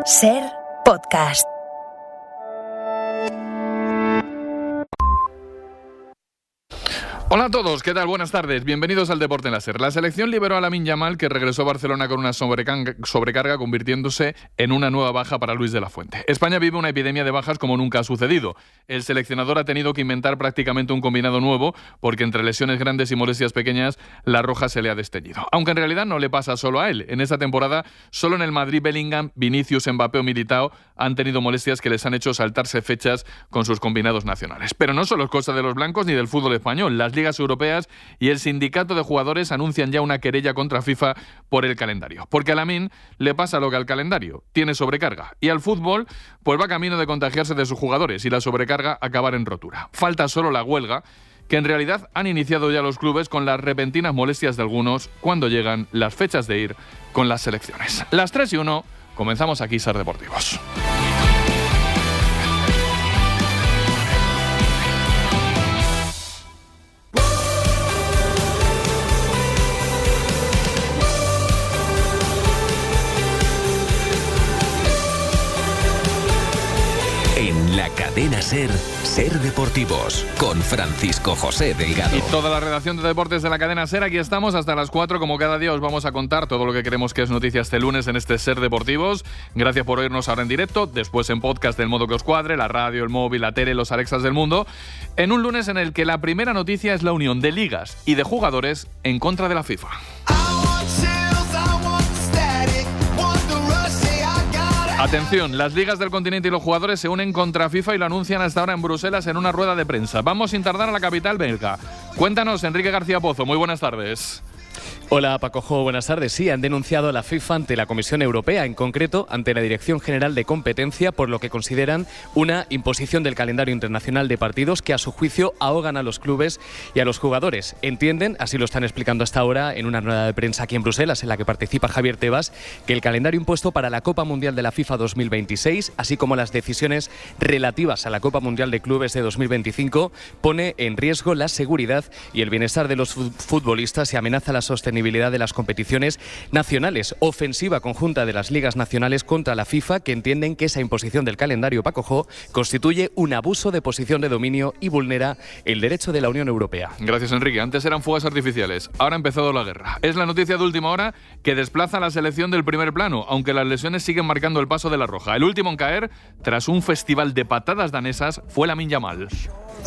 SER Podcast. Hola a todos, ¿qué tal? Buenas tardes, bienvenidos al Deporte en la SER. La selección liberó a Lamine Yamal, que regresó a Barcelona con una sobrecarga, convirtiéndose en una nueva baja para Luis de la Fuente. España vive una epidemia de bajas como nunca ha sucedido. El seleccionador ha tenido que inventar prácticamente un combinado nuevo, porque entre lesiones grandes y molestias pequeñas, la roja se le ha desteñido. Aunque en realidad no le pasa solo a él. En esta temporada, solo en el Madrid, Bellingham, Vinicius, Mbappé o Militao han tenido molestias que les han hecho saltarse fechas con sus combinados nacionales. Pero no solo es cosa de los blancos ni del fútbol español. Las ligas europeas y el sindicato de jugadores anuncian ya una querella contra FIFA por el calendario. Porque a Lamine le pasa lo que al calendario, tiene sobrecarga. Y al fútbol, pues va camino de contagiarse de sus jugadores y la sobrecarga acabar en rotura. Falta solo la huelga, que en realidad han iniciado ya los clubes con las repentinas molestias de algunos cuando llegan las fechas de ir con las selecciones. Las 3:01, comenzamos aquí SER Deportivos. La cadena SER Deportivos, con Francisco José Delgado. Y toda la redacción de deportes de la cadena SER, aquí estamos hasta las 4, como cada día os vamos a contar todo lo que creemos que es noticia este lunes en este SER Deportivos. Gracias por oírnos ahora en directo, después en podcast del modo que os cuadre, la radio, el móvil, la tele, los Alexas del mundo, en un lunes en el que la primera noticia es la unión de ligas y de jugadores en contra de la FIFA. Atención, las ligas del continente y los jugadores se unen contra FIFA y lo anuncian hasta ahora en Bruselas en una rueda de prensa. Vamos sin tardar a la capital belga. Cuéntanos, Enrique García Pozo, muy buenas tardes. Hola Paco Jo, buenas tardes. Sí, han denunciado a la FIFA ante la Comisión Europea, en concreto ante la Dirección General de Competencia, por lo que consideran una imposición del calendario internacional de partidos que a su juicio ahogan a los clubes y a los jugadores. Entienden, así lo están explicando hasta ahora en una rueda de prensa aquí en Bruselas, en la que participa Javier Tebas, que el calendario impuesto para la Copa Mundial de la FIFA 2026, así como las decisiones relativas a la Copa Mundial de Clubes de 2025, pone en riesgo la seguridad y el bienestar de los futbolistas y amenaza la sostenibilidad de las competiciones nacionales. Ofensiva conjunta de las ligas nacionales contra la FIFA, que entienden que esa imposición del calendario, Paco Jo, constituye un abuso de posición de dominio y vulnera el derecho de la Unión Europea. Gracias, Enrique. Antes eran fuegos artificiales, ahora ha empezado la guerra. Es la noticia de última hora que desplaza a la selección del primer plano, aunque las lesiones siguen marcando el paso de la roja. El último en caer, tras un festival de patadas danesas, fue Lamine Yamal.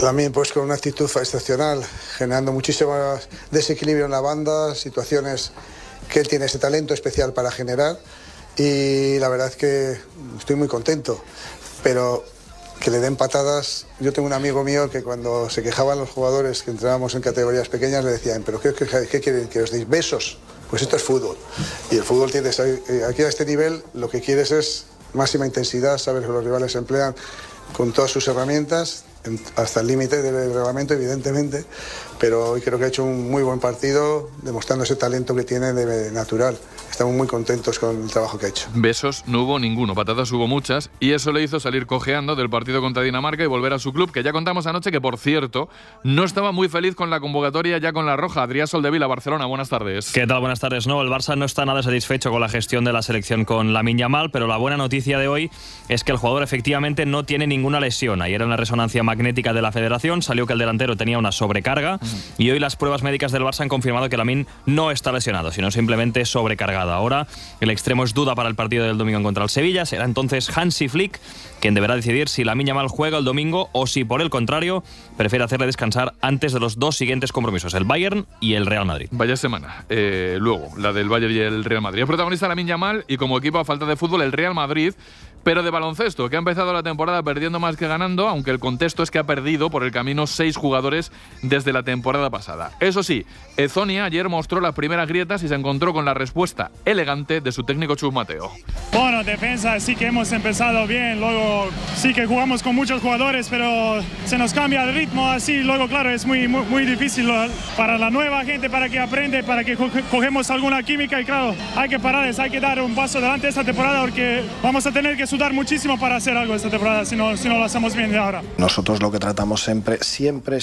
Lamine, pues con una actitud excepcional, generando muchísimo desequilibrio en la banda, situaciones que él tiene ese talento especial para generar, y la verdad es que estoy muy contento, pero que le den patadas. Yo tengo un amigo mío que cuando se quejaban los jugadores que entrenábamos en categorías pequeñas le decían, ¿pero qué quieren? ¿Que os deis besos? Pues esto es fútbol, y el fútbol tiene aquí a este nivel lo que quieres es máxima intensidad, sabes que los rivales se emplean con todas sus herramientas, hasta el límite del reglamento, evidentemente, pero hoy creo que ha hecho un muy buen partido, demostrando ese talento que tiene de natural. Estamos muy contentos con el trabajo que ha hecho. Besos no hubo ninguno, patadas hubo muchas, y eso le hizo salir cojeando del partido contra Dinamarca y volver a su club, que ya contamos anoche que, por cierto, no estaba muy feliz con la convocatoria ya con la roja. Adrián Soldevila, Barcelona, buenas tardes. ¿Qué tal? Buenas tardes. No, el Barça no está nada satisfecho con la gestión de la selección con Lamine Yamal, pero la buena noticia de hoy es que el jugador efectivamente no tiene ninguna lesión. Ayer en la resonancia magnética de la Federación salió que el delantero tenía una sobrecarga y hoy las pruebas médicas del Barça han confirmado que Lamine no está lesionado, sino simplemente sobrecargado. Ahora el extremo es duda para el partido del domingo contra el Sevilla. Será entonces Hansi Flick quien deberá decidir si Lamine Yamal juega el domingo o si, por el contrario, prefiere hacerle descansar antes de los dos siguientes compromisos, el Bayern y el Real Madrid. Vaya semana. Luego, la del Bayern y el Real Madrid. Es protagonista Lamine Yamal y como equipo a falta de fútbol el Real Madrid, pero de baloncesto, que ha empezado la temporada perdiendo más que ganando, aunque el contexto es que ha perdido por el camino 6 jugadores desde la temporada pasada. Eso sí, Ezonia ayer mostró las primeras grietas y se encontró con la respuesta elegante de su técnico Chus Mateo. Bueno, defensa sí que hemos empezado bien, luego sí que jugamos con muchos jugadores, pero se nos cambia el ritmo así, luego claro, es muy difícil para la nueva gente, para que aprende, para que cogemos alguna química y claro, hay que pararles, hay que dar un paso adelante esta temporada porque vamos a tener que sudar muchísimo para hacer algo esta temporada si no lo hacemos bien de ahora. Nosotros lo que tratamos siempre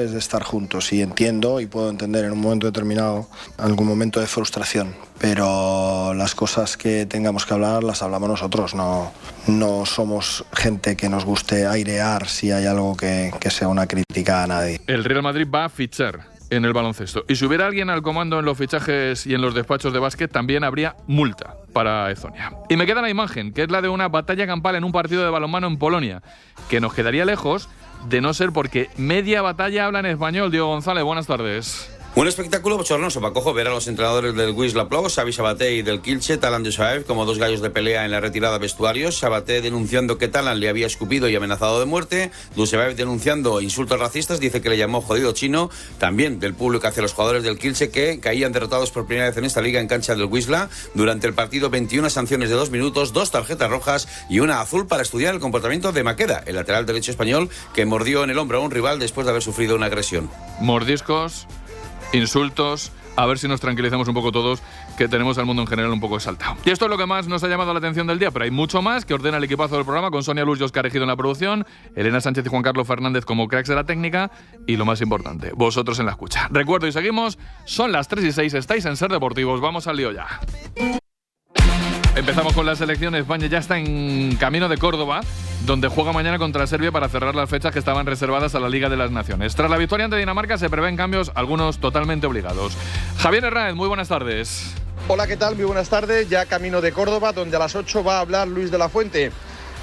es de estar juntos, y entiendo y puedo entender en un momento determinado algún momento de frustración, pero las cosas que tengamos que hablar las hablamos nosotros, no somos gente que nos guste airear si hay algo que sea una crítica a nadie. El Real Madrid va a fichar en el baloncesto, y si hubiera alguien al comando en los fichajes y en los despachos de básquet, también habría multa para Ezonia. Y me queda la imagen, que es la de una batalla campal en un partido de balonmano en Polonia, que nos quedaría lejos de no ser porque media batalla habla en español. Diego González, buenas tardes. Un espectáculo bochornoso, Pacojo, ver a los entrenadores del Wisła Plock, Xavi Sabaté, y del Kielce, Talan Dushaev, como dos gallos de pelea en la retirada vestuarios. Sabaté denunciando que Talan le había escupido y amenazado de muerte. Dushaev denunciando insultos racistas, dice que le llamó jodido chino. También del público hacia los jugadores del Kielce, que caían derrotados por primera vez en esta liga en cancha del Wisła. Durante el partido, 21 sanciones de 2 minutos, 2 tarjetas rojas y una azul para estudiar el comportamiento de Maqueda, el lateral derecho español, que mordió en el hombro a un rival después de haber sufrido una agresión. Mordiscos, insultos, a ver si nos tranquilizamos un poco todos, que tenemos al mundo en general un poco exaltado. Y esto es lo que más nos ha llamado la atención del día, pero hay mucho más que ordena el equipazo del programa, con Sonia Luz y Óscar Ejido en la producción, Elena Sánchez y Juan Carlos Fernández como cracks de la técnica, y lo más importante, vosotros en la escucha. Recuerdo y seguimos, son las 3:06, estáis en Ser Deportivos, vamos al lío ya. Empezamos con la selección. España ya está en camino de Córdoba, donde juega mañana contra Serbia para cerrar las fechas que estaban reservadas a la Liga de las Naciones. Tras la victoria ante Dinamarca se prevén cambios, algunos totalmente obligados. Javier Hernández, muy buenas tardes. Hola, ¿qué tal? Muy buenas tardes. Ya camino de Córdoba, donde a las 8 va a hablar Luis de la Fuente.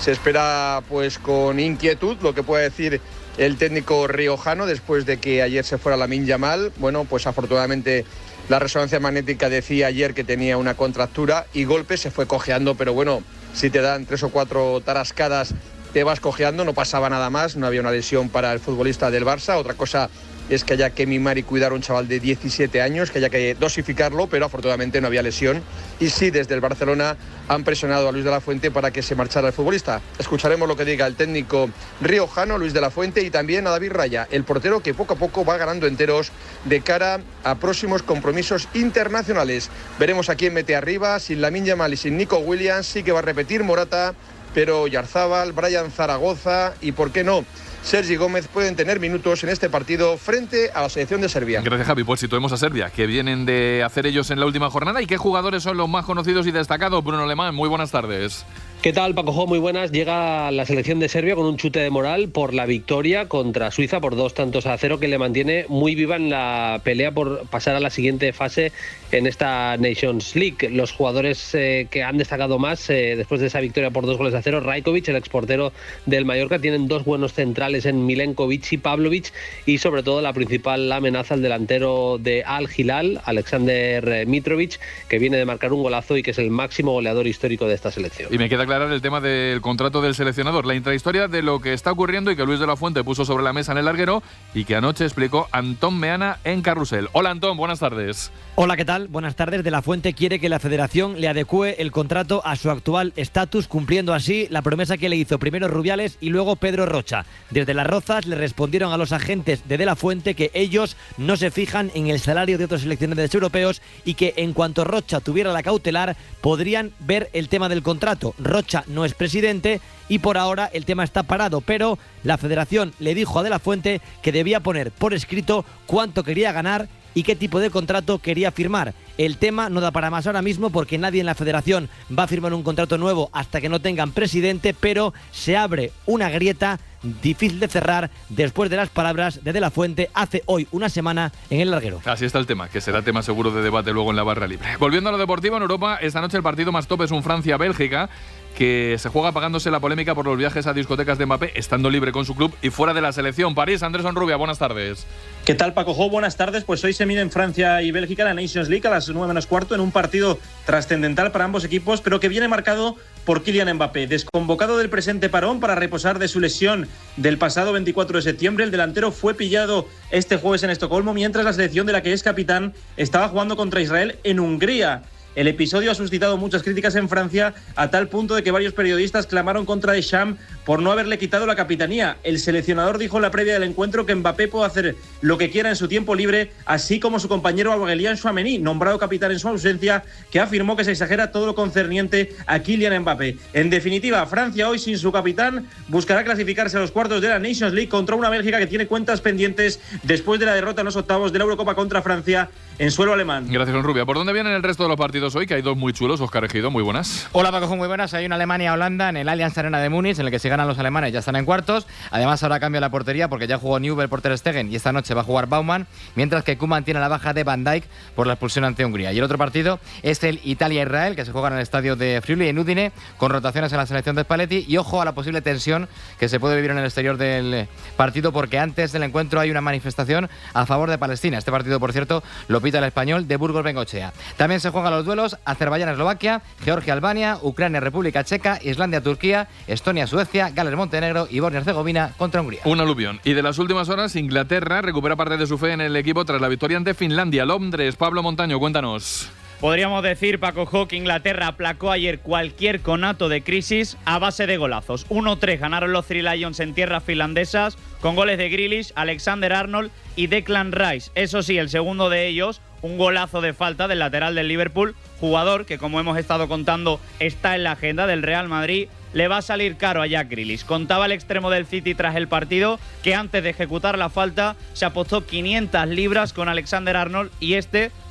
Se espera pues con inquietud lo que pueda decir el técnico riojano después de que ayer se fuera Lamine Yamal. Bueno, pues afortunadamente la resonancia magnética decía ayer que tenía una contractura y golpe, se fue cojeando, pero bueno, si te dan 3 o 4 tarascadas te vas cojeando, no pasaba nada más, no había una lesión para el futbolista del Barça. Otra cosa es que haya que mimar y cuidar a un chaval de 17 años, que haya que dosificarlo, pero afortunadamente no había lesión. Y sí, desde el Barcelona han presionado a Luis de la Fuente para que se marchara el futbolista. Escucharemos lo que diga el técnico riojano, Luis de la Fuente, y también a David Raya, el portero que poco a poco va ganando enteros de cara a próximos compromisos internacionales. Veremos a quién mete arriba, sin Lamine Yamal y sin Nico Williams. Sí que va a repetir Morata, pero Oyarzabal, Brian Zaragoza y, ¿por qué no?, Sergi Gómez pueden tener minutos en este partido frente a la selección de Serbia. Gracias, Javi. Pues situemos a Serbia, que vienen de hacer ellos en la última jornada. ¿Y qué jugadores son los más conocidos y destacados? Bruno Alemán, muy buenas tardes. ¿Qué tal, Paco? Muy buenas. Llega la selección de Serbia con un chute de moral por la victoria contra Suiza por 2-0, que le mantiene muy viva en la pelea por pasar a la siguiente fase en esta Nations League. Los jugadores que han destacado más después de esa victoria por 2-0, Rajkovic, el exportero del Mallorca, tienen dos buenos centrales en Milenkovic y Pavlovic, y sobre todo la principal amenaza, el delantero de Al Hilal, Alexander Mitrovic, que viene de marcar un golazo y que es el máximo goleador histórico de esta selección. Y me queda aclarar el tema del contrato del seleccionador, la intrahistoria de lo que está ocurriendo y que Luis de la Fuente puso sobre la mesa en el larguero y que anoche explicó Antón Meana en Carrusel. Hola, Antón, buenas tardes. Hola, ¿qué tal? Buenas tardes. De la Fuente quiere que la federación le adecue el contrato a su actual estatus, cumpliendo así la promesa que le hizo primero Rubiales y luego Pedro Rocha. Desde Las Rozas le respondieron a los agentes de la Fuente que ellos no se fijan en el salario de otros seleccionadores europeos y que en cuanto Rocha tuviera la cautelar podrían ver el tema del contrato. Rocha no es presidente y por ahora el tema está parado, pero la federación le dijo a De la Fuente que debía poner por escrito cuánto quería ganar y qué tipo de contrato quería firmar. El tema no da para más ahora mismo porque nadie en la federación va a firmar un contrato nuevo hasta que no tengan presidente, pero se abre una grieta difícil de cerrar después de las palabras de la Fuente hace hoy una semana en el larguero. Así está el tema, que será tema seguro de debate luego en la barra libre. Volviendo a lo deportivo, en Europa, esta noche el partido más top es un Francia-Bélgica, que se juega apagándose la polémica por los viajes a discotecas de Mbappé, estando libre con su club y fuera de la selección. París, Andrés Onrubia, buenas tardes. ¿Qué tal, Paco Jo? Buenas tardes. Pues hoy se miden Francia y Bélgica la Nations League a las 9:15 en un partido trascendental para ambos equipos, pero que viene marcado por Kylian Mbappé. Desconvocado del presente parón para reposar de su lesión del pasado 24 de septiembre, el delantero fue pillado este jueves en Estocolmo, mientras la selección de la que es capitán estaba jugando contra Israel en Hungría. El episodio ha suscitado muchas críticas en Francia, a tal punto de que varios periodistas clamaron contra Deschamps por no haberle quitado la capitanía. El seleccionador dijo en la previa del encuentro que Mbappé puede hacer lo que quiera en su tiempo libre, así como su compañero Aurélien Tchouaméni, nombrado capitán en su ausencia, que afirmó que se exagera todo lo concerniente a Kylian Mbappé. En definitiva, Francia hoy sin su capitán buscará clasificarse a los cuartos de la Nations League contra una Bélgica que tiene cuentas pendientes después de la derrota en los octavos de la Eurocopa contra Francia en suelo alemán. Gracias, don Rubia. ¿Por dónde vienen el resto de los partidos hoy? Que hay dos muy chulos. Óscar Ejido, muy buenas. Hola, Paco, muy buenas. Hay una Alemania-Holanda en el Allianz Arena de Múnich, en el que si ganan los alemanes ya están en cuartos. Además, ahora cambia la portería porque ya jugó Nübel por Ter Stegen y esta noche va a jugar Baumann, mientras que Koeman tiene la baja de Van Dijk por la expulsión ante Hungría. Y el otro partido es el Italia-Israel, que se juega en el estadio de Friuli en Udine, con rotaciones en la selección de Spalletti. Y ojo a la posible tensión que se puede vivir en el exterior del partido, porque antes del encuentro hay una manifestación a favor de Palestina. Este partido, por cierto, lo pita el Español de Burgos Bengochea. También se juegan los duelos Azerbaiyán-Eslovaquia, Georgia-Albania, Ucrania-República Checa, Islandia-Turquía, Estonia-Suecia, Gales-Montenegro y Bosnia-Herzegovina contra Hungría. Un aluvión. Y de las últimas horas, Inglaterra recupera parte de su fe en el equipo tras la victoria ante Finlandia. Londres, Pablo Montaño, cuéntanos. Podríamos decir, Paco Jo, que Inglaterra aplacó ayer cualquier conato de crisis a base de golazos. 1-3 ganaron los Three Lions en tierras finlandesas con goles de Grealish, Alexander-Arnold y Declan Rice. Eso sí, el segundo de ellos, un golazo de falta del lateral del Liverpool, jugador que, como hemos estado contando, está en la agenda del Real Madrid. Le va a salir caro a Jack Grealish. Contaba el extremo del City tras el partido que antes de ejecutar la falta se apostó 500 libras con Alexander-Arnold y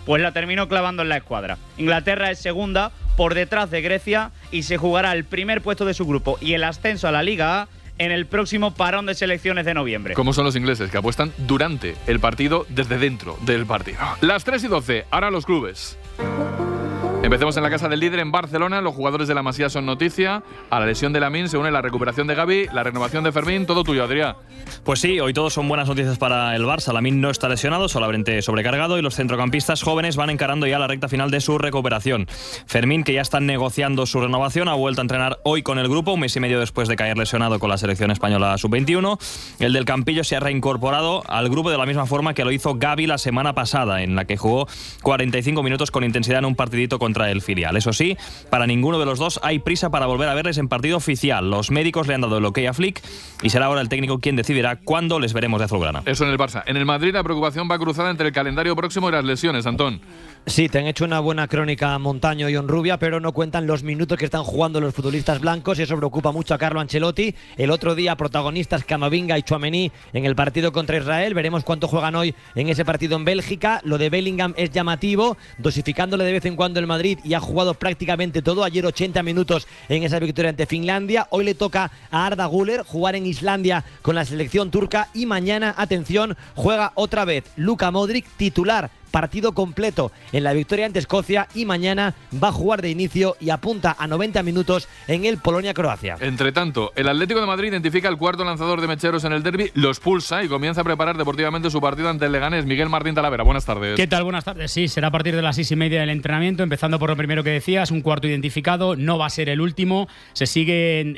pues la terminó clavando en la escuadra. Inglaterra es segunda por detrás de Grecia y se jugará el primer puesto de su grupo y el ascenso a la Liga A en el próximo parón de selecciones de noviembre. ¿Cómo son los ingleses? Que apuestan durante el partido desde dentro del partido. Las 3:12, ahora los clubes. Empecemos en la casa del líder en Barcelona. Los jugadores de la Masía son noticia. A la lesión de Lamine se une la recuperación de Gavi, la renovación de Fermín. Todo tuyo, Adrián. Pues sí, hoy todos son buenas noticias para el Barça. Lamine no está lesionado, solamente sobrecargado, y los centrocampistas jóvenes van encarando ya la recta final de su recuperación. Fermín, que ya está negociando su renovación, ha vuelto a entrenar hoy con el grupo, un mes y medio después de caer lesionado con la selección española sub-21. El del Campillo se ha reincorporado al grupo de la misma forma que lo hizo Gavi la semana pasada, en la que jugó 45 minutos con intensidad en un partidito contra el filial. Eso sí, para ninguno de los dos hay prisa para volver a verles en partido oficial. Los médicos le han dado el ok a Flick y será ahora el técnico quien decidirá cuándo les veremos de azulgrana. Eso en el Barça. En el Madrid la preocupación va cruzada entre el calendario próximo y las lesiones, Antón. Sí, te han hecho una buena crónica Montaño y Onrubia, pero no cuentan los minutos que están jugando los futbolistas blancos y eso preocupa mucho a Carlo Ancelotti. El otro día protagonistas Camavinga y Tchouaméni en el partido contra Israel. Veremos cuánto juegan hoy en ese partido en Bélgica. Lo de Bellingham es llamativo, dosificándole de vez en cuando el Madrid y ha jugado prácticamente todo. Ayer 80 minutos en esa victoria ante Finlandia. Hoy le toca a Arda Güler jugar en Islandia con la selección turca y mañana, atención, juega otra vez Luka Modric titular. Partido completo en la victoria ante Escocia y mañana va a jugar de inicio y apunta a 90 minutos en el Polonia-Croacia. Entre tanto, el Atlético de Madrid identifica el cuarto lanzador de mecheros en el derbi, lo expulsa y comienza a preparar deportivamente su partido ante el Leganés. Miguel Martín Talavera, buenas tardes. ¿Qué tal? Buenas tardes. Sí, será a partir de las 6:30 del entrenamiento, empezando por lo primero que decías, un cuarto identificado, no va a ser el último. Se siguen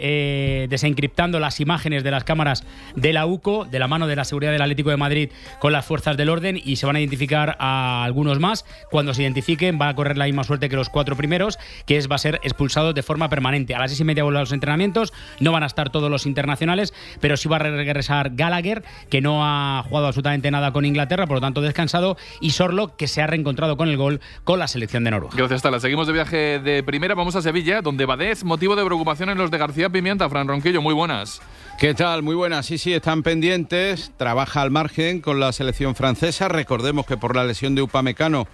desencriptando las imágenes de las cámaras de la UCO, de la mano de la seguridad del Atlético de Madrid con las fuerzas del orden, y se van a identificar a algunos más. Cuando se identifiquen va a correr la misma suerte que los cuatro primeros, que va a ser expulsados de forma permanente. A las 6:30 vuelven los entrenamientos, no van a estar todos los internacionales, pero sí va a regresar Gallagher, que no ha jugado absolutamente nada con Inglaterra, por lo tanto descansado, y Sorloth, que se ha reencontrado con el gol con la selección de Noruega. Gracias, Tala. Seguimos de viaje de primera, vamos a Sevilla, donde Badés, motivo de preocupación en los de García Pimienta. Fran Ronquillo, muy buenas. ¿Qué tal? Muy buenas. Sí, están pendientes. Trabaja al margen con la selección francesa. Recordemos que por la lesión de Upamecano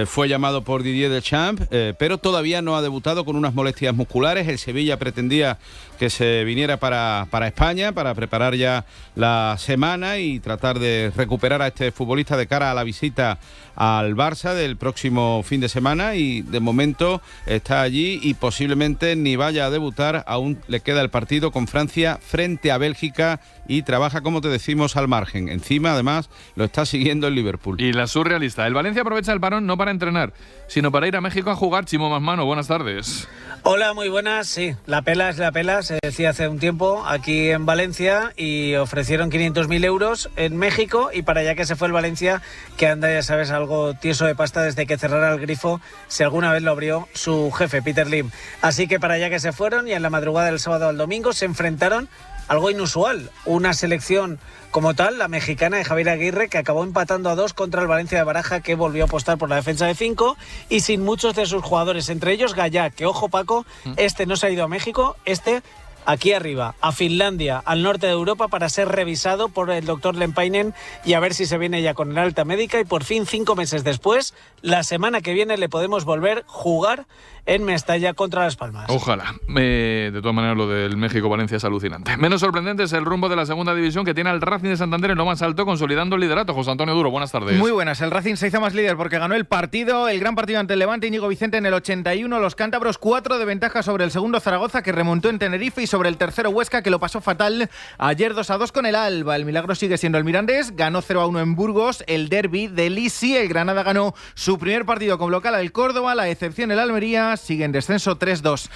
fue llamado por Didier Deschamps, pero todavía no ha debutado con unas molestias musculares. El Sevilla pretendía que se viniera para España para preparar ya la semana y tratar de recuperar a este futbolista de cara a la visita al Barça del próximo fin de semana, y de momento está allí y posiblemente ni vaya a debutar. Aún le queda el partido con Francia frente a Bélgica y trabaja, como te decimos, al margen. Encima, además, lo está siguiendo el Liverpool. Y la surrealista. El Valencia aprovecha el parón no para entrenar, sino para ir a México a jugar. Chimo Masmano, buenas tardes. Hola, muy buenas. Sí, la pela es la pela, se decía hace un tiempo aquí en Valencia, y ofrecieron 500.000 euros en México, y para allá que se fue el Valencia, que anda, ya sabes, algo tieso de pasta desde que cerrara el grifo, si alguna vez lo abrió su jefe, Peter Lim. Así que para allá que se fueron, y en la madrugada del sábado al domingo se enfrentaron, algo inusual, una selección como tal, la mexicana de Javier Aguirre, que acabó empatando a 2 contra el Valencia de Baraja, que volvió a apostar por la defensa de 5, y sin muchos de sus jugadores, entre ellos Gallá, que ojo Paco, este no se ha ido a México, este aquí arriba, a Finlandia, al norte de Europa, para ser revisado por el doctor Lempainen y a ver si se viene ya con el alta médica, y por fin 5 meses después, la semana que viene le podemos volver a jugar en Mestalla contra Las Palmas. Ojalá. De todas maneras, lo del México-Valencia es alucinante. Menos sorprendente es el rumbo de la segunda división, que tiene al Racing de Santander en lo más alto, consolidando el liderato. José Antonio Duro, buenas tardes. Muy buenas. El Racing se hizo más líder porque ganó el partido, el gran partido ante el Levante. Íñigo Vicente en el 81. Los cántabros 4 de ventaja sobre el segundo Zaragoza, que remontó en Tenerife, y sobre el tercero Huesca, que lo pasó fatal ayer 2-2 con el Alba. El milagro sigue siendo el Mirandés. Ganó 0-1 en Burgos. El derbi de Lisi. El Granada ganó su primer partido como local al Córdoba. La excepción el Almería. Sigue en descenso 3-2.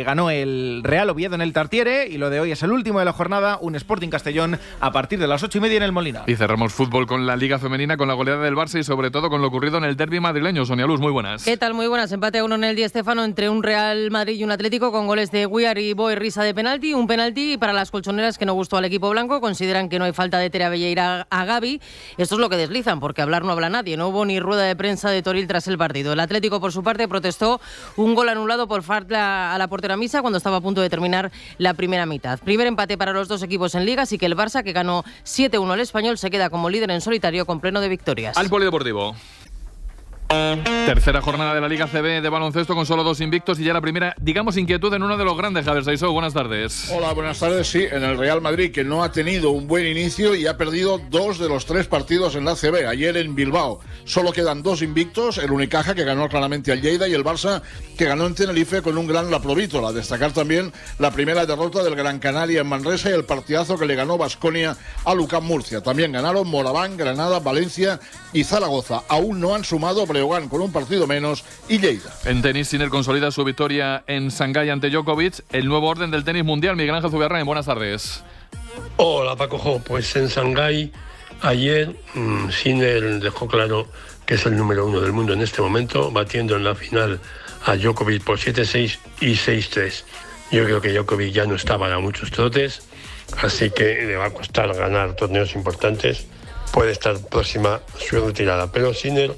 Ganó el Real Oviedo en el Tartiere, y lo de hoy es el último de la jornada, un Sporting Castellón a partir de las 8:30 en el Molina. Y cerramos fútbol con la Liga Femenina, con la goleada del Barça y sobre todo con lo ocurrido en el derbi madrileño. Sonia Luz, muy buenas. ¿Qué tal? Muy buenas. Empate a 1 en el Di Stéfano entre un Real Madrid y un Atlético, con goles de Guiar y Boy Risa de penalti. Un penalti para las colchoneras que no gustó al equipo blanco. Consideran que no hay falta de Tere Abelleira a Gavi. Esto es lo que deslizan, porque hablar no habla nadie. No hubo ni rueda de prensa de Toril tras el partido. El Atlético, por su parte, protestó un gol anulado por falta a la portera Misa cuando estaba a punto de terminar la primera mitad. Primer empate para los dos equipos en Liga, así que el Barça, que ganó 7-1 al Español, se queda como líder en solitario con pleno de victorias. Al polideportivo. Tercera jornada de la Liga CB de baloncesto, con solo 2 invictos, y ya la primera, digamos, inquietud en uno de los grandes. Javier Saisó, buenas tardes. Hola, buenas tardes. Sí, en el Real Madrid, que no ha tenido un buen inicio y ha perdido 2 de los 3 partidos en la CB. Ayer en Bilbao solo quedan 2 invictos, el Unicaja, que ganó claramente al Lleida, y el Barça, que ganó en Tenerife con un gran Laprovítol. A destacar también la primera derrota del Gran Canaria en Manresa y el partidazo que le ganó Baskonia a Lucán Murcia. También ganaron Moraván, Granada, Valencia y Zaragoza. Aún no han sumado Breogán con un partido menos y Lleida. En tenis, Sinner consolida su victoria en Shanghái ante Djokovic, el nuevo orden del tenis mundial. Miguel Ángel Zubiarrain, buenas tardes. Hola Paco, pues en Shanghái ayer Sinner dejó claro que es el número 1 del mundo en este momento, batiendo en la final a Djokovic por 7-6 y 6-3. Yo creo que Djokovic ya no está para muchos trotes, así que le va a costar ganar torneos importantes. Puede estar próxima su retirada, pero Sinner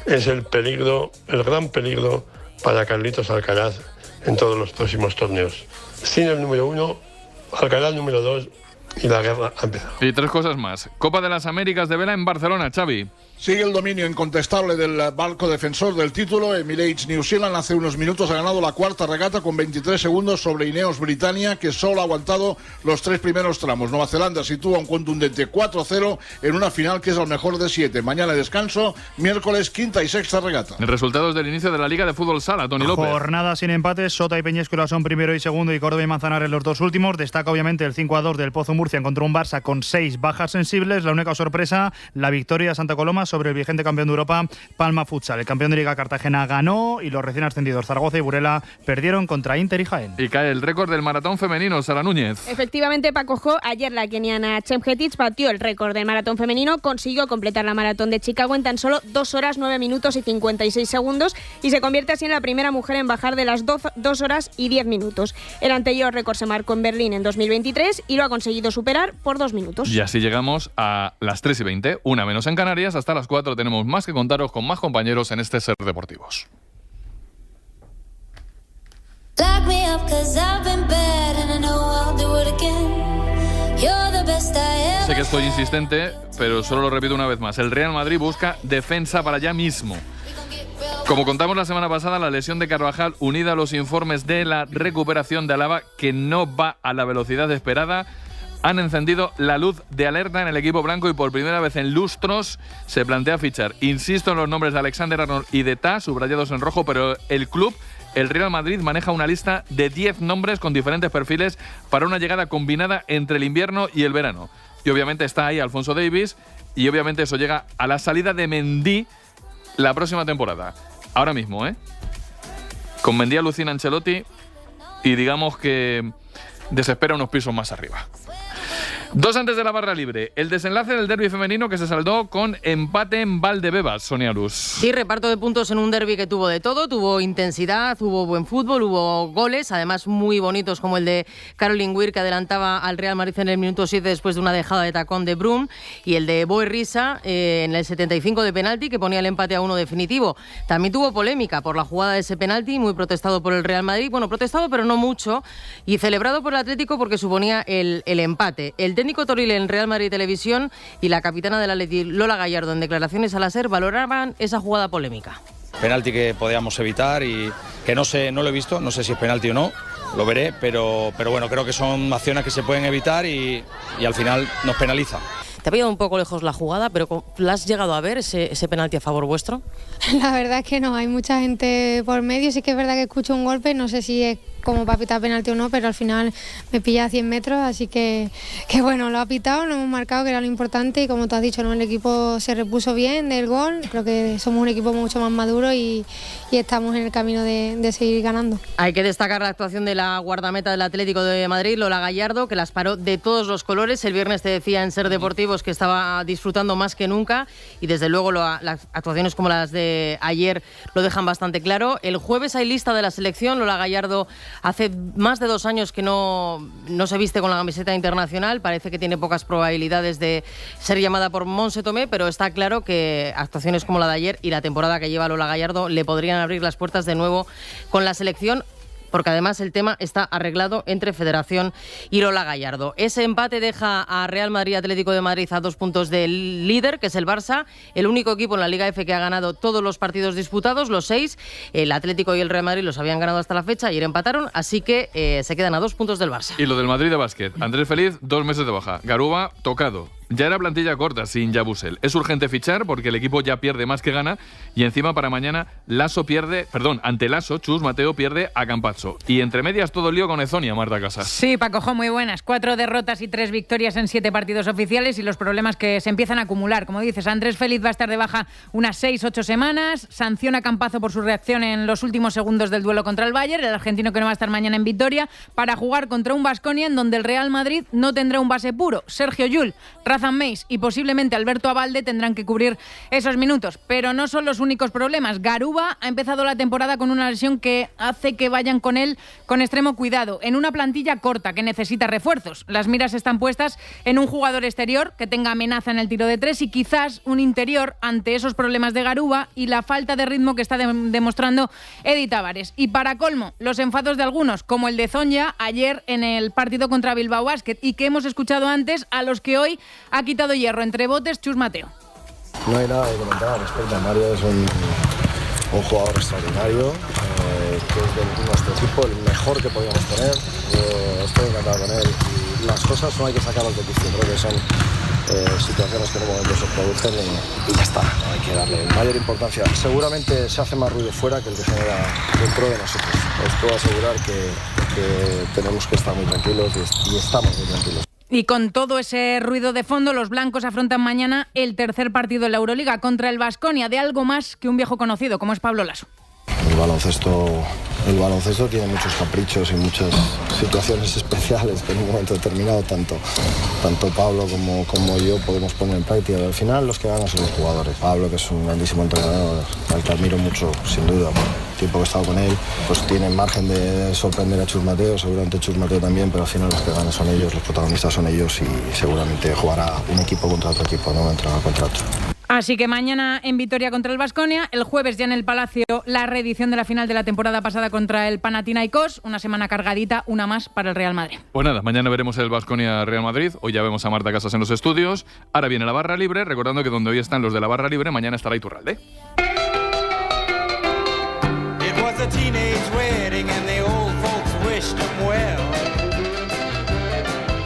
es el gran peligro para Carlitos Alcaraz en todos los próximos torneos. Sinner número 1, Alcaraz número 2, y la guerra ha empezado. Y 3 cosas más. Copa de las Américas de vela en Barcelona, Xavi. Sigue el dominio incontestable del barco defensor del título. Emirates New Zealand hace unos minutos ha ganado la 4ª regata con 23 segundos sobre Ineos Britannia, que solo ha aguantado los 3 primeros tramos. Nueva Zelanda sitúa un contundente 4-0 en una final que es el mejor de 7. Mañana descanso, miércoles 5ª y 6ª regata. Resultados del inicio de la Liga de Fútbol Sala, Toni López. Jornada sin empates, Sota y Peñíscola son primero y segundo, y Córdoba y Manzanares los 2 últimos. Destaca obviamente el 5-2 del Pozo Murcia contra un Barça con 6 bajas sensibles. La única sorpresa, la victoria de Santa Coloma sobre el vigente campeón de Europa, Palma Futsal. El campeón de Liga, Cartagena, ganó, y los recién ascendidos Zaragoza y Burela perdieron contra Inter y Jaén. Y cae el récord del maratón femenino, Sara Núñez. Efectivamente, Paco Jo, ayer la keniana Chepngetich batió el récord del maratón femenino, consiguió completar la maratón de Chicago en tan solo 2 horas, 9 minutos y 56 segundos, y se convierte así en la primera mujer en bajar de las 2 horas y 10 minutos. El anterior récord se marcó en Berlín en 2023 y lo ha conseguido superar por 2 minutos. Y así llegamos a las 3:20, 1 menos en Canarias. Hasta las 4 tenemos más que contaros con más compañeros en este Ser Deportivos. Sé que estoy insistente, pero solo lo repito una vez más. El Real Madrid busca defensa para ya mismo. Como contamos la semana pasada, la lesión de Carvajal, unida a los informes de la recuperación de Alaba, que no va a la velocidad esperada, han encendido la luz de alerta en el equipo blanco, y por primera vez en lustros se plantea fichar. Insisto en los nombres de Alexander-Arnold y de Ta, subrayados en rojo, pero el club, el Real Madrid, maneja una lista de 10 nombres con diferentes perfiles para una llegada combinada entre el invierno y el verano. Y obviamente está ahí Alfonso Davies, y obviamente eso llega a la salida de Mendy la próxima temporada. Ahora mismo, Con Mendy alucina Ancelotti y digamos que desespera unos pisos más arriba. 2 antes de la barra libre. El desenlace del derbi femenino que se saldó con empate en Valdebebas, Sonia Luz. Sí, reparto de puntos en un derbi que tuvo de todo. Tuvo intensidad, hubo buen fútbol, hubo goles, además muy bonitos como el de Caroline Weir, que adelantaba al Real Madrid en el minuto 7 después de una dejada de tacón de Brum, y el de Boe Risa en el 75 de penalti, que ponía el empate a 1 definitivo. También tuvo polémica por la jugada de ese penalti, muy protestado por el Real Madrid. Bueno, protestado pero no mucho, y celebrado por el Atlético porque suponía el empate. El técnico Toril en Real Madrid Televisión y la capitana del Atleti, Lola Gallardo, en declaraciones a la SER, valoraban esa jugada polémica. Penalti que podíamos evitar y que no lo he visto, no sé si es penalti o no, lo veré, pero bueno, creo que son acciones que se pueden evitar y al final nos penaliza. Te ha pillado un poco lejos la jugada, pero ¿la has llegado a ver ese penalti a favor vuestro? La verdad es que no, hay mucha gente por medio, sí que es verdad que escucho un golpe, no sé si es como para pitar penalti o no, pero al final me pilla a 100 metros, así que bueno, lo ha pitado, lo hemos marcado, que era lo importante, y como tú has dicho, ¿no? El equipo se repuso bien del gol, creo que somos un equipo mucho más maduro y estamos en el camino de seguir ganando. Hay que destacar la actuación de la guardameta del Atlético de Madrid, Lola Gallardo, que las paró de todos los colores. El viernes te decía en Ser Deportivos que estaba disfrutando más que nunca, y desde luego las actuaciones como las de ayer lo dejan bastante claro. El jueves hay lista de la selección. Lola Gallardo hace más de 2 años que no se viste con la camiseta internacional, parece que tiene pocas probabilidades de ser llamada por Montse Tomé, pero está claro que actuaciones como la de ayer y la temporada que lleva Lola Gallardo le podrían abrir las puertas de nuevo con la selección, porque además el tema está arreglado entre Federación y Lola Gallardo. Ese empate deja a Real Madrid Atlético de Madrid a 2 puntos del líder, que es el Barça, el único equipo en la Liga F que ha ganado todos los partidos disputados, los 6. El Atlético y el Real Madrid los habían ganado hasta la fecha, ayer empataron, así que se quedan a 2 puntos del Barça. Y lo del Madrid de básquet. Andrés Feliz, 2 meses de baja. Garuba, tocado. Ya era plantilla corta sin Yabusel. Es urgente fichar porque el equipo ya pierde más que gana, y encima para mañana ante Lasso, Chus Mateo pierde a Campazzo. Y entre medias todo el lío con Ezonia, Marta Casas. Sí, Paco, muy buenas. 4 derrotas y 3 victorias en 7 partidos oficiales, y los problemas que se empiezan a acumular. Como dices, Andrés Feliz va a estar de baja unas 6-8 semanas. Sanciona a Campazzo por su reacción en los últimos segundos del duelo contra el Bayern, el argentino que no va a estar mañana en Vitoria, para jugar contra un Baskonia en donde el Real Madrid no tendrá un base puro. Sergio Llull, Razan Meis y posiblemente Alberto Abalde tendrán que cubrir esos minutos. Pero no son los únicos problemas. Garuba ha empezado la temporada con una lesión que hace que vayan con él con extremo cuidado, en una plantilla corta que necesita refuerzos. Las miras están puestas en un jugador exterior que tenga amenaza en el tiro de 3 y quizás un interior ante esos problemas de Garuba y la falta de ritmo que está demostrando Edi Tavares. Y para colmo, los enfados de algunos, como el de Zonja ayer en el partido contra Bilbao Basket, y que hemos escuchado antes, a los que hoy ha quitado hierro entre botes Chus Mateo. No hay nada que comentar al respecto. Mario es un jugador extraordinario, que es de nuestro equipo, el mejor que podíamos tener. Estoy encantado con él, y las cosas no hay que sacarlas de quicio. Creo que son situaciones que en un momento se producen y ya está, no hay que darle mayor importancia. Seguramente se hace más ruido fuera que el que genera dentro de nosotros. Os puedo asegurar que tenemos que estar muy tranquilos y estamos muy tranquilos. Y con todo ese ruido de fondo, los blancos afrontan mañana el tercer partido en la Euroliga contra el Baskonia, de algo más que un viejo conocido, como es Pablo Lasso. El baloncesto tiene muchos caprichos y muchas situaciones especiales que en un momento determinado tanto Pablo como yo podemos poner en práctica. Pero al final los que ganan son los jugadores. Pablo, que es un grandísimo entrenador, al que admiro mucho, sin duda, por el tiempo que he estado con él, pues tiene margen de sorprender a Chus Mateo, seguramente Chus Mateo también, pero al final los que ganan son ellos, los protagonistas son ellos, y seguramente jugará un equipo contra otro equipo, no un entrenador contra otro. Así que mañana en Vitoria contra el Baskonia, el jueves ya en el Palacio la reedición de la final de la temporada pasada contra el Panathinaikos, una semana cargadita, una más para el Real Madrid. Pues nada, mañana veremos el Baskonia-Real Madrid, hoy ya vemos a Marta Casas en los estudios, ahora viene la barra libre, recordando que donde hoy están los de la barra libre, mañana estará Iturralde.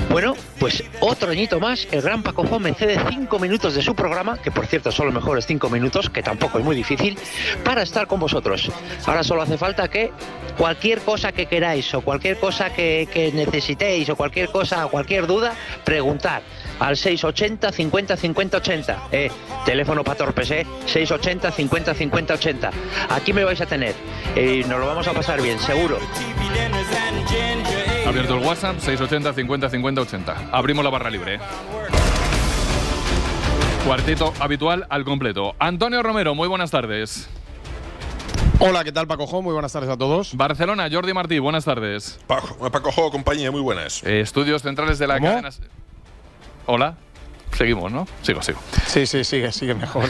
Bueno, pues otro añito más, el gran Paco Jo me cede 5 minutos de su programa, que por cierto son los mejores 5 minutos, que tampoco es muy difícil, para estar con vosotros. Ahora solo hace falta que cualquier cosa que queráis, o cualquier cosa que necesitéis, o cualquier cosa, cualquier duda, preguntad. al 680 50 50 80. Teléfono para torpes, 680 50 50 80. Aquí me vais a tener y nos lo vamos a pasar bien, seguro. Abierto el WhatsApp, 680 50 50 80. Abrimos la barra libre. Cuarteto habitual al completo. Antonio Romero, muy buenas tardes. Hola, ¿qué tal, Paco Jo? Muy buenas tardes a todos. Barcelona, Jordi Martí, buenas tardes. Paco Jo, compañía, muy buenas. Estudios centrales de la cadena... Hola. Seguimos, ¿no? Sigo. Sí, sigue mejor.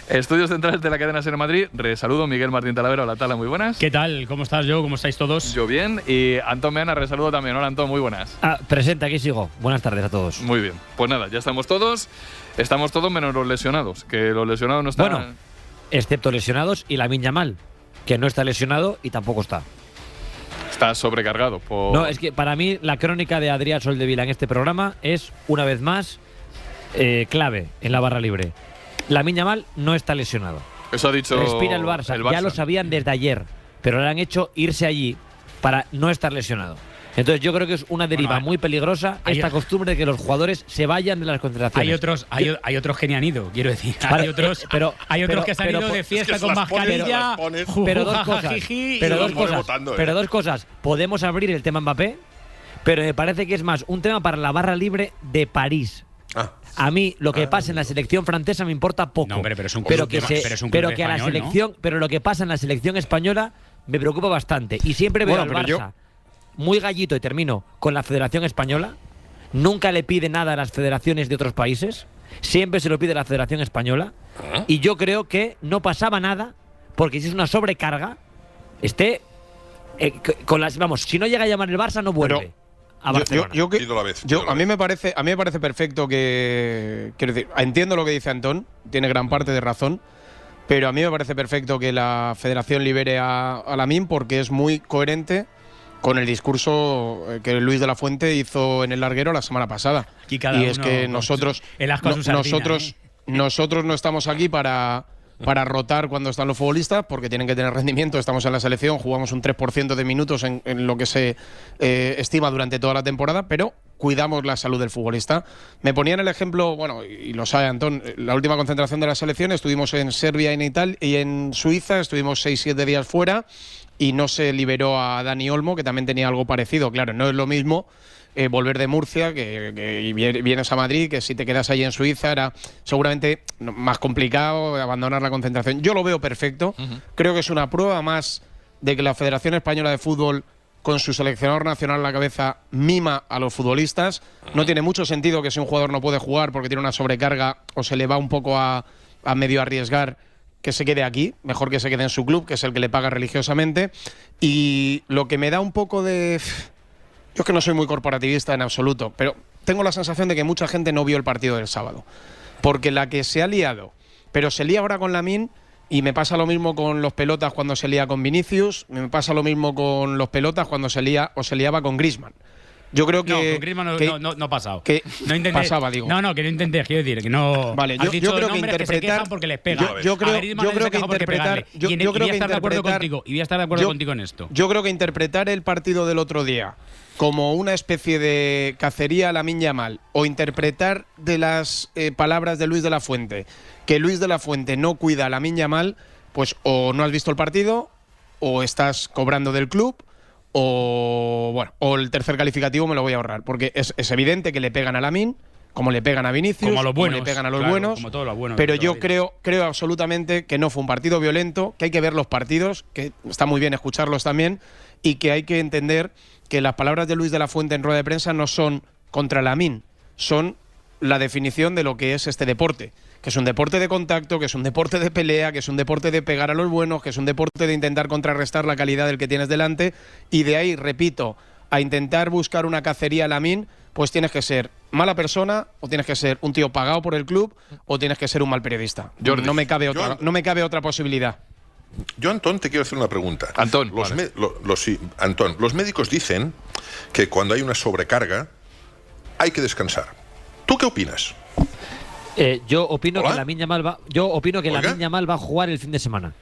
Estudios centrales de la cadena SER Madrid. Resaludo, Miguel Martín Talavera. Hola, Tala, muy buenas. ¿Qué tal? ¿Cómo estás, Joe? ¿Cómo estáis todos? Yo bien. Y Antón Meana, resaludo también. Hola, Antón, muy buenas. Presente, aquí sigo. Buenas tardes a todos. Muy bien. Pues nada, ya estamos todos. Estamos todos menos los lesionados. Que los lesionados no están... Bueno, excepto lesionados y Lamine Yamal, que no está lesionado y tampoco está. Está sobrecargado. No, es que para mí la crónica de Adrián Soldevila en este programa es, una vez más, clave en la barra libre. Lamine Yamal no está lesionado. Eso ha dicho Respira el Barça. Ya lo sabían desde ayer, pero le han hecho irse allí para no estar lesionado. Entonces yo creo que es una deriva muy peligrosa esta costumbre de que los jugadores se vayan de las concentraciones. Hay otros que ni han ido, quiero decir. Vale, hay otros que se han ido de fiesta con mascarilla. Pero dos cosas. Podemos abrir el tema Mbappé, pero me parece que es más un tema para la barra libre de París. A mí lo que pasa en la selección francesa me importa poco. No, hombre, pero es un club español, pero lo que pasa en la selección española me preocupa bastante. Y siempre veo al Barça muy gallito, y termino, con la Federación Española. Nunca le pide nada a las federaciones de otros países. Siempre se lo pide la Federación Española. Y yo creo que no pasaba nada, porque si es una sobrecarga, con las, vamos, si no llega a llamar el Barça, no vuelve. A mí me parece perfecto que, quiero decir, entiendo lo que dice Antón, tiene gran parte de razón, pero a mí me parece perfecto que la Federación libere a Lamine, porque es muy coherente con el discurso que Luis de la Fuente hizo en el larguero la semana pasada. Y es que nosotros no estamos aquí para rotar cuando están los futbolistas, porque tienen que tener rendimiento. Estamos en la selección, jugamos un 3% de minutos en lo que se estima durante toda la temporada, pero cuidamos la salud del futbolista. Me ponían el ejemplo, bueno, y lo sabe Antón, la última concentración de la selección estuvimos en Serbia y en Italia y en Suiza, estuvimos 6-7 días fuera y no se liberó a Dani Olmo, que también tenía algo parecido. Claro, no es lo mismo volver de Murcia, que vienes a Madrid, que si te quedas allí en Suiza era seguramente más complicado abandonar la concentración. Yo lo veo perfecto. Creo que es una prueba más de que la Federación Española de Fútbol, con su seleccionador nacional a la cabeza, mima a los futbolistas. No tiene mucho sentido que si un jugador no puede jugar porque tiene una sobrecarga o se le va un poco a medio arriesgar, que se quede aquí. Mejor que se quede en su club, que es el que le paga religiosamente. Y lo que me da un poco de... Yo es que no soy muy corporativista en absoluto, pero tengo la sensación de que mucha gente no vio el partido del sábado. Porque la que se ha liado, pero se lía ahora con Lamine, y me pasa lo mismo con los pelotas cuando se lía con Vinicius, me pasa lo mismo con los pelotas cuando se lía o se liaba con Griezmann. Yo creo que... No, con Griezmann no ha pasado. Que no intenté, pasaba, digo. No, que no intenté, quiero decir, que no... Vale, yo creo que interpretar... Que se quejan porque les pega. Yo creo que interpretar... Y voy a estar de acuerdo contigo, y voy a estar de acuerdo contigo en esto. Yo creo que interpretar el partido del otro día como una especie de cacería a Lamine Yamal, o interpretar de las palabras de Luis de la Fuente que Luis de la Fuente no cuida a Lamine Yamal, pues o no has visto el partido, o estás cobrando del club, o el tercer calificativo me lo voy a ahorrar, porque es evidente que le pegan a Lamine, como le pegan a Vinicius, como a los buenos, como le pegan a los buenos, como todos los buenos, pero yo creo absolutamente que no fue un partido violento, que hay que ver los partidos, que está muy bien escucharlos también, y que hay que entender que las palabras de Luis de la Fuente en rueda de prensa no son contra Lamine, son la definición de lo que es este deporte, que es un deporte de contacto, que es un deporte de pelea, que es un deporte de pegar a los buenos, que es un deporte de intentar contrarrestar la calidad del que tienes delante, y de ahí, repito, a intentar buscar una cacería a Lamine, pues tienes que ser mala persona, o tienes que ser un tío pagado por el club, o tienes que ser un mal periodista. Jordi, no me cabe otra posibilidad. Yo, Antón, te quiero hacer una pregunta. Antón, Antón, los médicos dicen que cuando hay una sobrecarga hay que descansar. ¿Tú qué opinas? Yo opino que Lamine Yamal va a jugar el fin de semana.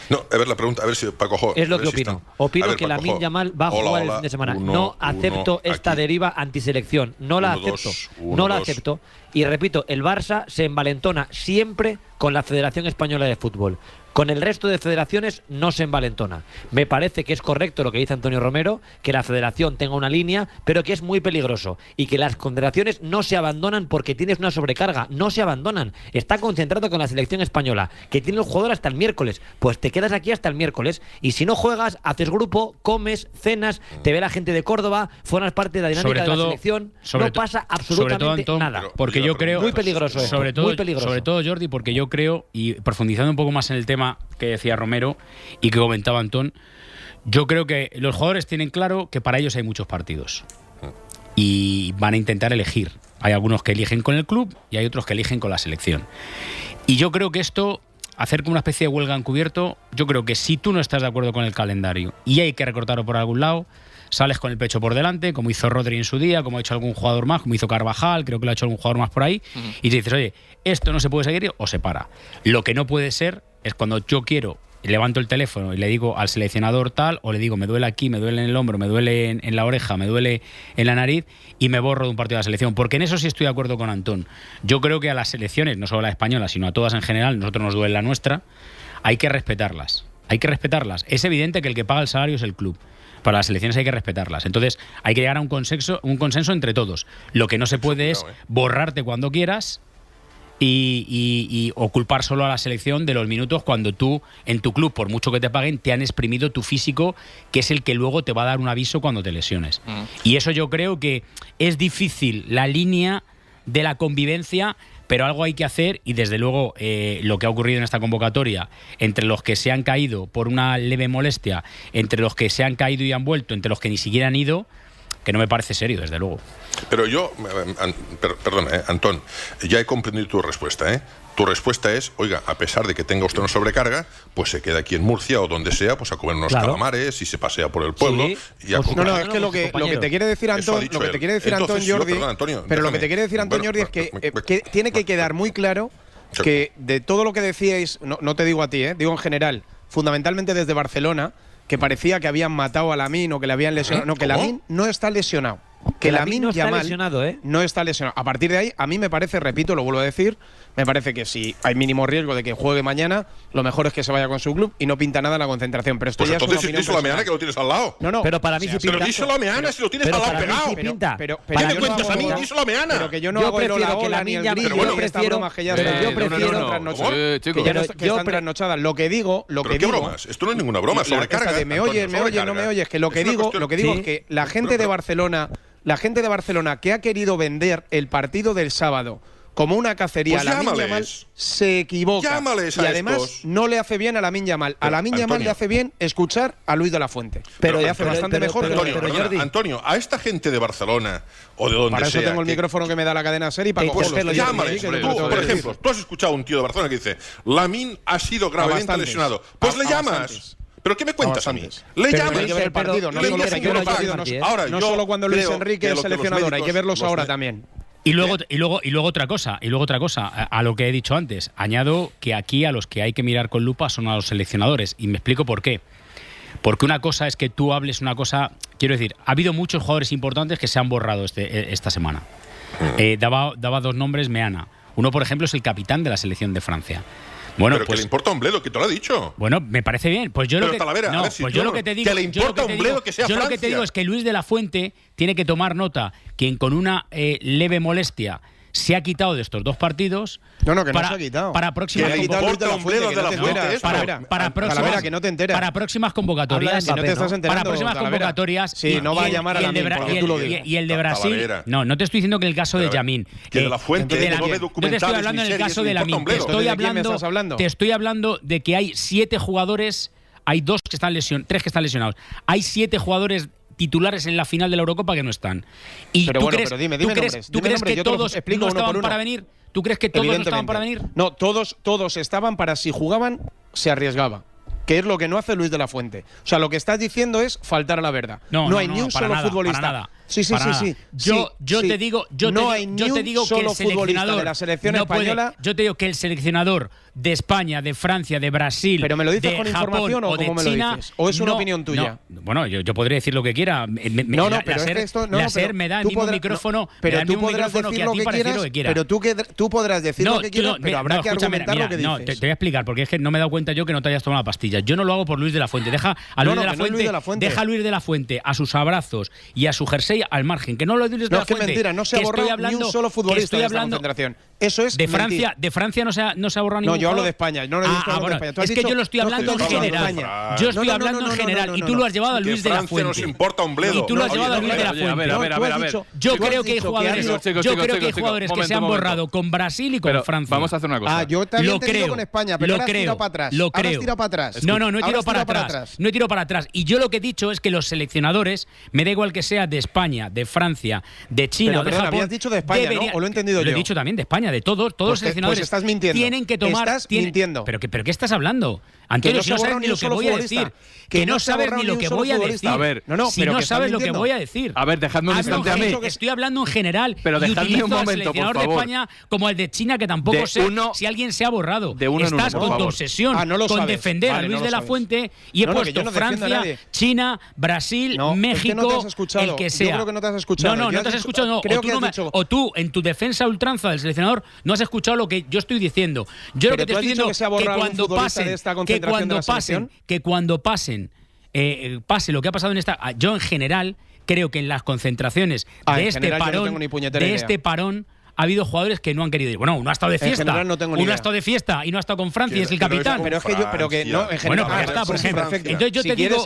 No, a ver la pregunta, a ver si Paco Jo. Es lo que opino. Opino que Lamine Yamal va a jugar el fin de semana. No acepto esta deriva antiselección. No la acepto. Y repito, el Barça se envalentona siempre con la Federación Española de Fútbol. Con el resto de federaciones no se envalentona. Me parece que es correcto lo que dice Antonio Romero, que la federación tenga una línea, pero que es muy peligroso. Y que las confederaciones no se abandonan porque tienes una sobrecarga. No se abandonan. Está concentrado con la selección española, que tiene el jugador hasta el miércoles. Pues te quedas aquí hasta el miércoles. Y si no juegas, haces grupo, comes, cenas, te ve la gente de Córdoba, formas parte de la dinámica de la selección. No pasa absolutamente nada. Porque yo creo... Muy peligroso esto, sobre todo, muy peligroso. Sobre todo, Jordi, porque yo creo, y profundizando un poco más en el tema que decía Romero y que comentaba Antón, yo creo que los jugadores tienen claro que para ellos hay muchos partidos y van a intentar elegir. Hay algunos que eligen con el club y hay otros que eligen con la selección. Y yo creo que esto, hacer como una especie de huelga encubierto, yo creo que si tú no estás de acuerdo con el calendario y hay que recortarlo por algún lado, sales con el pecho por delante, como hizo Rodri en su día, como ha hecho algún jugador más, como hizo Carvajal, creo que lo ha hecho algún jugador más por ahí, y te dices, oye, esto no se puede seguir o se para. Lo que no puede ser es cuando yo quiero, levanto el teléfono y le digo al seleccionador tal, o le digo, me duele aquí, me duele en el hombro, me duele en la oreja, me duele en la nariz, y me borro de un partido de la selección. Porque en eso sí estoy de acuerdo con Antón. Yo creo que a las selecciones, no solo a la española, sino a todas en general, nosotros nos duele la nuestra, hay que respetarlas. Hay que respetarlas. Es evidente que el que paga el salario es el club. Para las selecciones hay que respetarlas. Entonces hay que llegar a un consenso entre todos. Lo que no se puede es borrarte cuando quieras o culpar solo a la selección de los minutos cuando tú, en tu club, por mucho que te paguen, te han exprimido tu físico, que es el que luego te va a dar un aviso cuando te lesiones. Y eso yo creo que es difícil la línea de la convivencia, pero algo hay que hacer, y desde luego lo que ha ocurrido en esta convocatoria, entre los que se han caído por una leve molestia, entre los que se han caído y han vuelto, entre los que ni siquiera han ido, que no me parece serio, desde luego. Pero yo, perdón, Antón, ya he comprendido tu respuesta, ¿eh? Tu respuesta es, oiga, a pesar de que tenga usted una sobrecarga, pues se queda aquí en Murcia o donde sea, pues a comer unos calamares y se pasea por el pueblo. Sí. Y a No, es que lo que te quiere decir Antón, lo que te quiere decir Antón Jordi, pero lo que te quiere decir Antón Jordi es que tiene que quedar muy claro que de todo lo que decíais, no te digo a ti, digo en general, fundamentalmente desde Barcelona, que parecía que habían matado a Lamine o que le habían lesionado. No, que Lamine no está lesionado. Que Lamine no está Yamal lesionado, no está lesionado. A partir de ahí, a mí me parece, repito, lo vuelvo a decir, me parece que si hay mínimo riesgo de que juegue mañana, lo mejor es que se vaya con su club y no pinta nada la concentración. Pero esto pues ya entonces es una díselo a Meana, que lo tienes al lado. No. Pero para mí sí pinta. Pero díselo a Meana si lo tienes al lado pegado. Sí pinta. Pero ¿qué me cuentas a mí? Díselo a Meana. Pero que yo no hago el hola ni el grillo. Yo prefiero que están trasnochadas. Lo que digo, ¿qué bromas? Esto no es ninguna broma, sobrecarga. ¿Me oyes? No me oyes. Que lo que digo es que la gente de Barcelona que ha querido vender el partido del sábado como una cacería pues a Lamine Yamal se equivoca. Llámales y además no le hace bien a Lamine Yamal. A Lamine Yamal le hace bien escuchar a Luis de la Fuente. Pero le hace bastante mejor. Antonio, a esta gente de Barcelona o de donde sea. Para eso tengo el micrófono que me da la cadena SER y para cogerlo. Llámales. Por ejemplo, tú has escuchado a un tío de Barcelona que dice: Lamine ha sido gravemente lesionado. Pues le llamas. ¿Pero qué me cuentas a mí? Le llamas. Hay que ver el partido, no solo cuando Luis Enrique es seleccionador, hay que verlos ahora también. Y luego otra cosa, a lo que he dicho antes, añado que aquí a los que hay que mirar con lupa son a los seleccionadores, y me explico por qué. Porque una cosa es que tú hables una cosa, quiero decir, ha habido muchos jugadores importantes que se han borrado esta semana. Daba dos nombres, Meana. Uno, por ejemplo, es el capitán de la selección de Francia. Bueno, pero pues, que le importa un bledo, que te lo ha dicho. Bueno, me parece bien. Pues yo pero lo que Talavera, no, si pues yo lo que te digo, que le importa un bledo que sea Francia. Yo lo que te digo es que Luis de la Fuente tiene que tomar nota, quien con una leve molestia se ha quitado de estos dos partidos. No, que no se ha quitado. Para próximas para próximas convocatorias. Si no te estás enterando, para próximas convocatorias. Sí, no va a llamar a Lamine, porque tú lo digas. Y el de Brasil. No te estoy diciendo que el caso de Yamin. Que de la Fuente no te estoy hablando en el caso de Lamine. Te estoy hablando de que hay 7 jugadores. Hay 3 que están lesionados. Hay 7 jugadores titulares en la final de la Eurocopa que no están. Y pero tú bueno, crees, pero dime ¿tú crees que todos no estaban para venir? ¿Tú crees que todos no estaban para venir? No, todos estaban para, si jugaban, se arriesgaba. Que es lo que no hace Luis de la Fuente. O sea, lo que estás diciendo es faltar a la verdad. No hay ni un solo futbolista. Sí. Yo te digo que el seleccionador de la selección no española. Yo te digo que el seleccionador de España, de Francia, de Brasil, ¿Pero me lo dices de con Japón, información o de cómo me lo China, dices? ¿O es una opinión tuya? Bueno, yo podría decir lo que quiera. La SER me da el mismo micrófono, pero tú podrás decir lo que quieras. Pero tú podrás decir lo que quieras, pero habrá que argumentar lo que dices. No, te voy a explicar, porque es que no me he dado cuenta yo que no te hayas tomado la pastilla. Yo no lo hago por Luis de la Fuente. Deja a Luis de la Fuente a sus abrazos y a su jersey al margen. Que no lo de Luis de la Fuente. No, es que mentira, no se ha borrado ni un solo futbolista de esta concentración. Eso es de Francia. De Francia no se ha borrado ningún. No, yo hablo de España. No lo he visto de España. Es que yo lo estoy hablando en general. Yo estoy hablando en general y tú lo has llevado a Luis de la Fuente. Nos importa un bledo. Y tú lo has llevado a Luis de la Fuente. A ver. Yo creo que hay jugadores que se han borrado con Brasil y con Francia. Vamos a hacer una cosa. Yo también he tenido con España, pero ahora has tirado para atrás. Lo creo. No he tirado para atrás. No he tirado para atrás. Y yo lo que he dicho es que los seleccionadores, me da igual que sea de España, de Francia, de China o de Japón. Habías dicho de España, ¿no? ¿O lo he entendido yo? Lo he dicho también de España, de todos los seleccionadores. Pues estás mintiendo. Tienen que tomar. Estás mintiendo. ¿Pero qué estás hablando? Antonio, si no sabes ni lo que voy a decir. Que no sabes ni lo que voy a decir. A ver, si no sabes lo que voy a decir. A ver, dejadme un instante a mí. Estoy hablando en general. Pero dejadme un momento, por favor. De España como el de China, que tampoco sé si alguien se ha borrado. Estás con tu obsesión con defender a Luis de la Fuente y he puesto Francia, China, Brasil, México, el que sea. Yo creo que no te has escuchado. No te has escuchado. O tú, en tu defensa ultranza del seleccionador, no has escuchado lo que yo estoy diciendo. Yo lo que te estoy diciendo es que cuando pase lo que ha pasado en esta. Yo en general creo que en las concentraciones de este parón ha habido jugadores que no han querido ir. Bueno, uno ha estado de fiesta. Uno ha estado de fiesta y no ha estado con Francia, es el capitán. Pero es que en general. Bueno, pues ya está, por ejemplo. Entonces yo te digo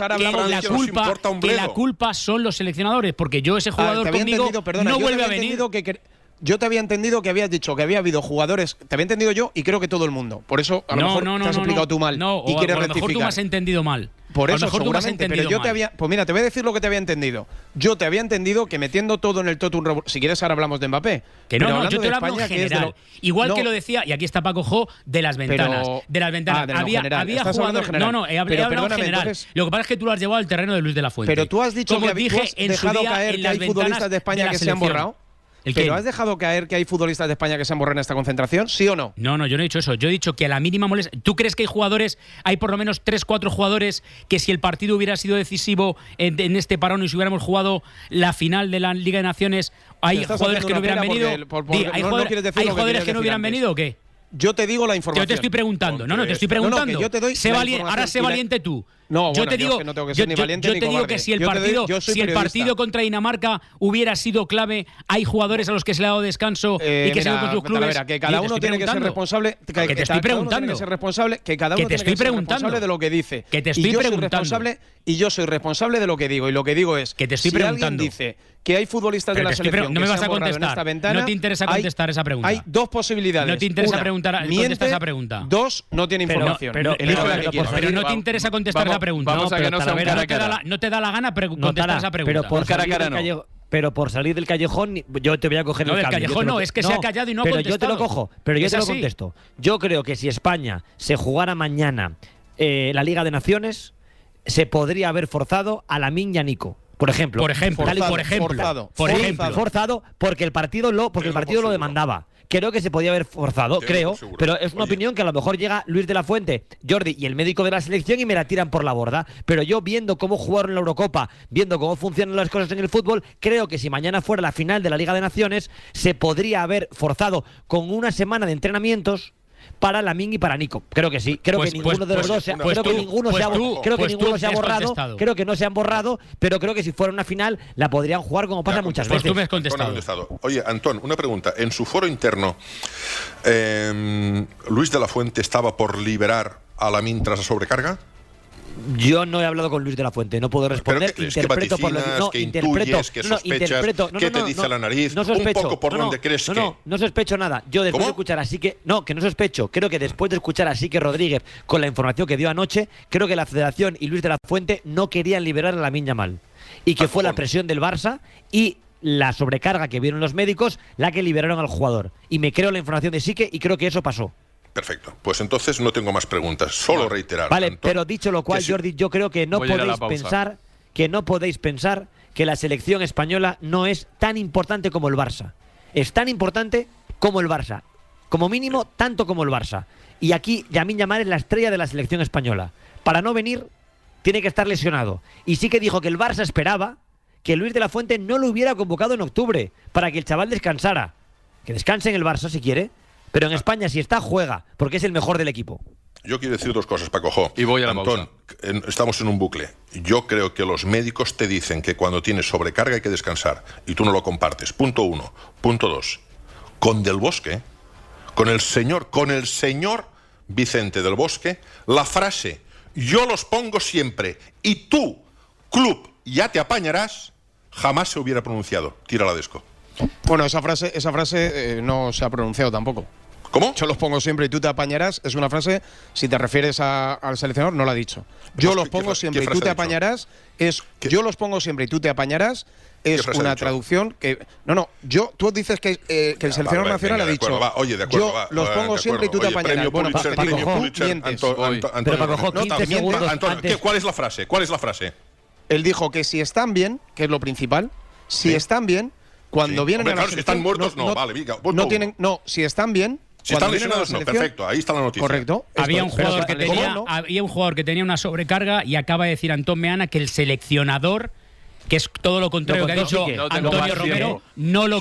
que la culpa son los seleccionadores, porque yo ese jugador conmigo no vuelve a venir. Yo te había entendido que habías dicho que había habido jugadores, te había entendido yo y creo que todo el mundo. Por eso a lo mejor te has explicado tú mal y quieres rectificar. A lo mejor tú me has entendido mal. Por eso seguramente, pero yo te había… Pues mira, te voy a decir lo que te había entendido. Yo te había entendido que metiendo todo en el totum revolutum… Si quieres ahora hablamos de Mbappé. Que no, yo te lo hablo en general. Igual que lo decía, y aquí está Paco Jo, de las ventanas. Había jugadores… No, he hablado en general. Lo que pasa es que tú lo has llevado al terreno de Luis de la Fuente. Pero tú has dicho que has dejado caer que hay futbolistas de España que se han borrado. ¿Pero has dejado caer que hay futbolistas de España que se han borrado en esta concentración? ¿Sí o no? No, yo no he dicho eso. Yo he dicho que a la mínima molestia… ¿Tú crees que hay jugadores, hay por lo menos 3-4 jugadores que si el partido hubiera sido decisivo en este parón y si hubiéramos jugado la final de la Liga de Naciones, hay jugadores que no hubieran venido? ¿Hay jugadores que no hubieran venido o qué? Yo te digo la información. Yo te estoy preguntando. No, te estoy preguntando. Que yo te doy ahora sé valiente tú. No, yo te digo, que no tengo que ser ni valiente ni cobarde. Digo que si el partido contra Dinamarca hubiera sido clave, hay jugadores a los que se le ha dado descanso y que se han con sus clubes. Que cada uno tiene que ser responsable. Que te estoy preguntando. Que cada uno tiene que ser responsable de lo que dice. Que te estoy preguntando. Y yo soy responsable de lo que digo. Y lo que digo es que te estoy preguntando. Alguien dice que hay futbolistas de la selección no me vas a contestar. No te interesa contestar esa pregunta. Hay dos posibilidades. No te interesa contestar esa pregunta. Dos, no tiene información. Pero no te interesa contestar esa pregunta. No te da la gana contestar esa pregunta. Pero por cara a cara no. Pero por salir del callejón, yo te voy a coger el cambio. No, del callejón no, es que se ha callado y no ha contestado. Pero yo te lo cojo, pero yo te lo contesto. Yo creo que si España se jugara mañana la Liga de Naciones, se podría haber forzado a Lamine y a Nico. Por ejemplo. Forzado porque el partido lo demandaba. Creo que se podía haber forzado, pero es una opinión que a lo mejor llega Luis de la Fuente, Jordi y el médico de la selección y me la tiran por la borda. Pero yo, viendo cómo jugaron en la Eurocopa, viendo cómo funcionan las cosas en el fútbol, creo que si mañana fuera la final de la Liga de Naciones, se podría haber forzado con una semana de entrenamientos para Lamine y para Nico. Creo que sí. Creo que ninguno de los dos creo que ninguno se ha borrado. Creo que no se han borrado, pero creo que si fuera una final la podrían jugar como pasa muchas veces. Tú me has contestado. Oye, Antón, una pregunta. En su foro interno, ¿Luis de la Fuente estaba por liberar a Lamine tras la sobrecarga? Yo no he hablado con Luis de la Fuente, no puedo responder. Interpreto por lo que intuyes, que sospechas, ¿qué te dice la nariz? No sospecho, un poco por donde crees que… No sospecho nada. Yo después de escuchar así que… No, que no sospecho. Creo que después de escuchar así que Rodríguez con la información que dio anoche, creo que la Federación y Luis de la Fuente no querían liberar a Lamine Yamal. Y que fue la presión del Barça y la sobrecarga que vieron los médicos la que liberaron al jugador. Y me creo la información de Sique y creo que eso pasó. Perfecto. Pues entonces no tengo más preguntas. Solo reiterar. Vale, Antón, pero dicho lo cual, Jordi, yo creo que no podéis pensar que la selección española no es tan importante como el Barça. Es tan importante como el Barça. Como mínimo, tanto como el Barça. Y aquí Lamine Yamal es la estrella de la selección española. Para no venir, tiene que estar lesionado. Y sí que dijo que el Barça esperaba que Luis de la Fuente no lo hubiera convocado en octubre, para que el chaval descansara. Que descanse en el Barça si quiere, pero en España si está, juega, porque es el mejor del equipo. Yo quiero decir dos cosas, Paco. Y voy a la Antón, estamos en un bucle. Yo creo que los médicos te dicen que cuando tienes sobrecarga hay que descansar, y tú no lo compartes. Punto 1. Punto 2. Con Del Bosque, con el señor Vicente Del Bosque, la frase "yo los pongo siempre y tú, club, ya te apañarás", jamás se hubiera pronunciado. Tira la desco. Bueno, esa frase no se ha pronunciado tampoco. ¿Cómo? Yo los pongo siempre y tú te apañarás. Es una frase, si te refieres al seleccionador, no la ha dicho. Yo los pongo siempre y tú te apañarás. Yo los pongo siempre y tú te apañarás. Es una traducción que... No, tú dices que el seleccionador nacional ha dicho... Oye, de acuerdo, yo los pongo siempre y tú te apañarás. Bueno, mientes. Pero Paco, 15 segundos antes... ¿Cuál es la frase? Él dijo que si están bien, que es lo principal, si están bien, cuando vienen a la selección... Si están muertos, no, vale, venga. Si están bien... Si están lesionados, no, perfecto, ahí está la noticia. Correcto. Había un jugador que tenía una sobrecarga y acaba de decir Antón Meana que el seleccionador, que es todo lo contrario que ha dicho Antonio Romero, no lo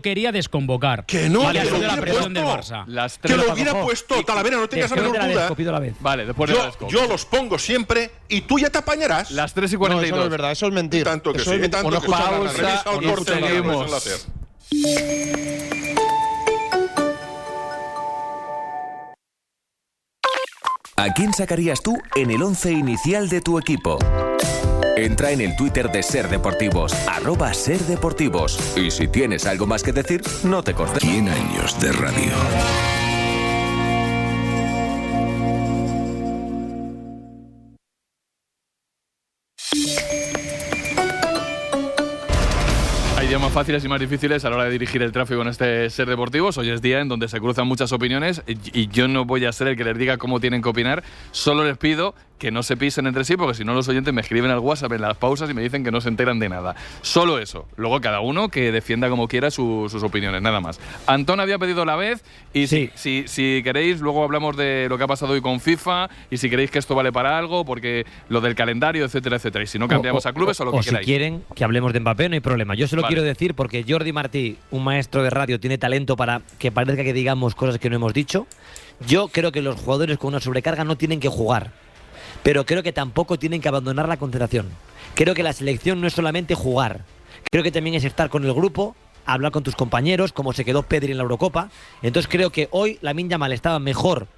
quería desconvocar. Que no, que ha sido la presión del Barça. Que lo hubiera puesto Talavera, no tengas la menor duda. Vale, después de la desco. Yo los pongo siempre y tú ya te apañarás. Las 3:42. No, eso no es verdad, eso es mentir. Tanto que sí, tanto que pausa y seguimos. ¿A quién sacarías tú en el 11 inicial de tu equipo? Entra en el Twitter de Ser Deportivos, @SerDeportivos. Y si tienes algo más que decir, no te cortes. 100 años de radio. Hay días más fáciles y más difíciles a la hora de dirigir el tráfico en este Ser Deportivos. Hoy es día en donde se cruzan muchas opiniones y yo no voy a ser el que les diga cómo tienen que opinar. Solo les pido que no se pisen entre sí, porque si no los oyentes me escriben al WhatsApp en las pausas y me dicen que no se enteran de nada. Solo eso. Luego cada uno que defienda como quiera sus opiniones, nada más. Antón había pedido la vez y sí. si queréis, luego hablamos de lo que ha pasado hoy con FIFA y si queréis que esto vale para algo, porque lo del calendario, etcétera, etcétera. Y si no, cambiamos a clubes o lo que queráis. Si quieren que hablemos de Mbappé, no hay problema. Yo se lo quiero decir porque Jordi Martí, un maestro de radio, tiene talento para que parezca que digamos cosas que no hemos dicho. Yo creo que los jugadores con una sobrecarga no tienen que jugar, pero creo que tampoco tienen que abandonar la concentración. Creo que la selección no es solamente jugar, creo que también es estar con el grupo, hablar con tus compañeros, como se quedó Pedri en la Eurocopa. Entonces creo que hoy Lamine Yamal estaba mejor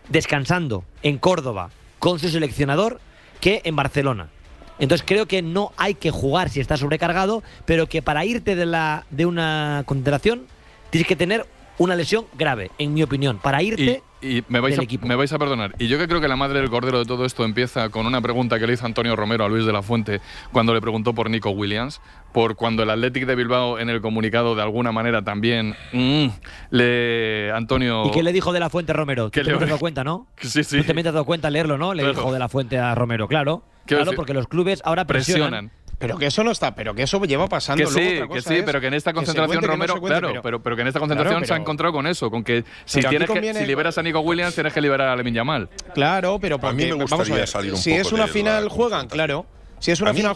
descansando en Córdoba con su seleccionador que en Barcelona. Entonces creo que no hay que jugar si estás sobrecargado, pero que para irte de una concentración tienes que tener una lesión grave, en mi opinión, para irte y me vais a perdonar. Y yo que creo que la madre del cordero de todo esto empieza con una pregunta que le hizo Antonio Romero a Luis de la Fuente cuando le preguntó por Nico Williams, por cuando el Athletic de Bilbao en el comunicado de alguna manera también Antonio... ¿Y qué le dijo de la Fuente a Romero? ¿Tú también te has dado cuenta, no? Sí. Tú también te has dado cuenta al leerlo, ¿no? Le dijo de la Fuente a Romero, claro, porque los clubes ahora presionan. Pero que eso no está, pero que eso lleva pasando. Que sí, luego otra cosa pero que en esta concentración Romero, pero que en esta concentración se ha encontrado con eso, con que si liberas a Nico Williams tienes que liberar a Lamine Yamal. Claro, pero a mí me gustaría salir un poco. Si es una final juegan, claro. Si es una final,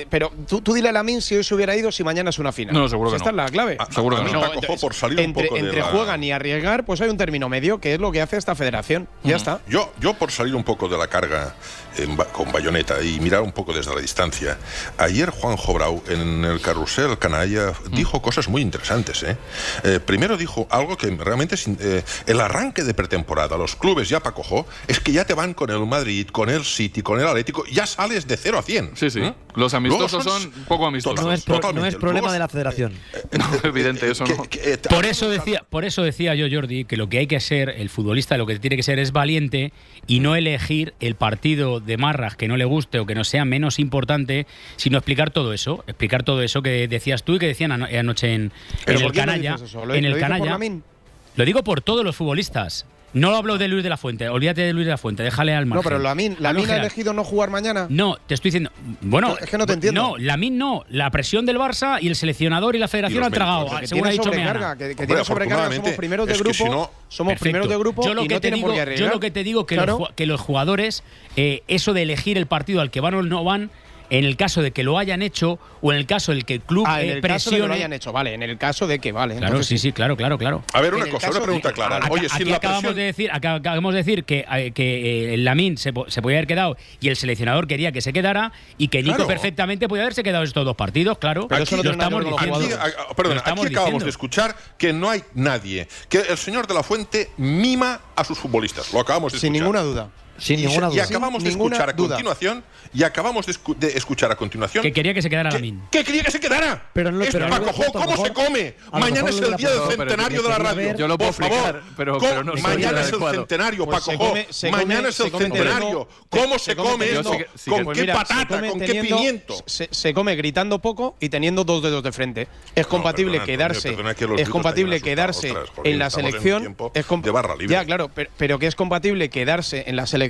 pero tú dile a Lamine si hoy se hubiera ido, si mañana es una final. No, seguro que esta es la clave. Seguro que no. Por salir un poco entre juegan y arriesgar, pues hay un término medio, que es lo que hace esta federación. Ya está. Yo por salir un poco de la carga con bayoneta y mirar un poco desde la distancia. Ayer Juanjo Brau en el Carrusel Canalla dijo cosas muy interesantes. Primero dijo algo que realmente es el arranque de pretemporada. Los clubes ya Paco, es que ya te van con el Madrid, con el City, con el Atlético, ya sales de 0 a 100. Sí. Los amistosos son un poco amistosos. No es problema de la federación. No, evidente, eso no. Por eso decía yo, Jordi, que lo que hay que ser, el futbolista lo que tiene que ser es valiente y no elegir el partido de Marras que no le guste o que no sea menos importante, sino explicar todo eso que decías tú y que decían anoche en el Canalla. Lo digo por todos los futbolistas. No hablo de Luis de la Fuente, olvídate de Luis de la Fuente, déjale al margen. No, pero Lamine ha elegido no jugar mañana. No, te estoy diciendo. Bueno, es que no te entiendo. No, Lamine no. La presión del Barça y el seleccionador y la federación han tragado. Según ha dicho Meana. Que tiene sobrecarga, somos primeros de grupo. Somos primeros de grupo y no tienen por qué arriesgar. Yo lo que te digo que los jugadores, eso de elegir el partido al que van o no van, en el caso de que lo hayan hecho o en el caso del que el club en el caso de que lo hayan hecho, vale. En el caso de que Claro, entonces, sí, claro. A ver, una pregunta clara. Oye, si la acabamos de decir que el Lamine se podía haber quedado y el seleccionador quería que se quedara y que Nico perfectamente podía haberse quedado estos 2 partidos, claro. Pero eso no lo estamos diciendo. Aquí acabamos de escuchar que no hay nadie, que el señor de la Fuente mima a sus futbolistas. Lo acabamos de escuchar. Sin ninguna duda. Y acabamos de escuchar a continuación. Que quería que se quedara Lamine. ¿Qué quería que se quedara? ¿Cómo se come? Mañana es el día del centenario de la radio. Yo lo puedo explicar, pero no mañana es el centenario, Paco Jo. Mañana es el centenario. ¿Cómo se come esto? ¿Con qué patata? ¿Con qué pimiento? Se come gritando poco y teniendo 2 dedos de frente. Es compatible quedarse en la selección. Ya, claro, pero que es compatible quedarse en la selección,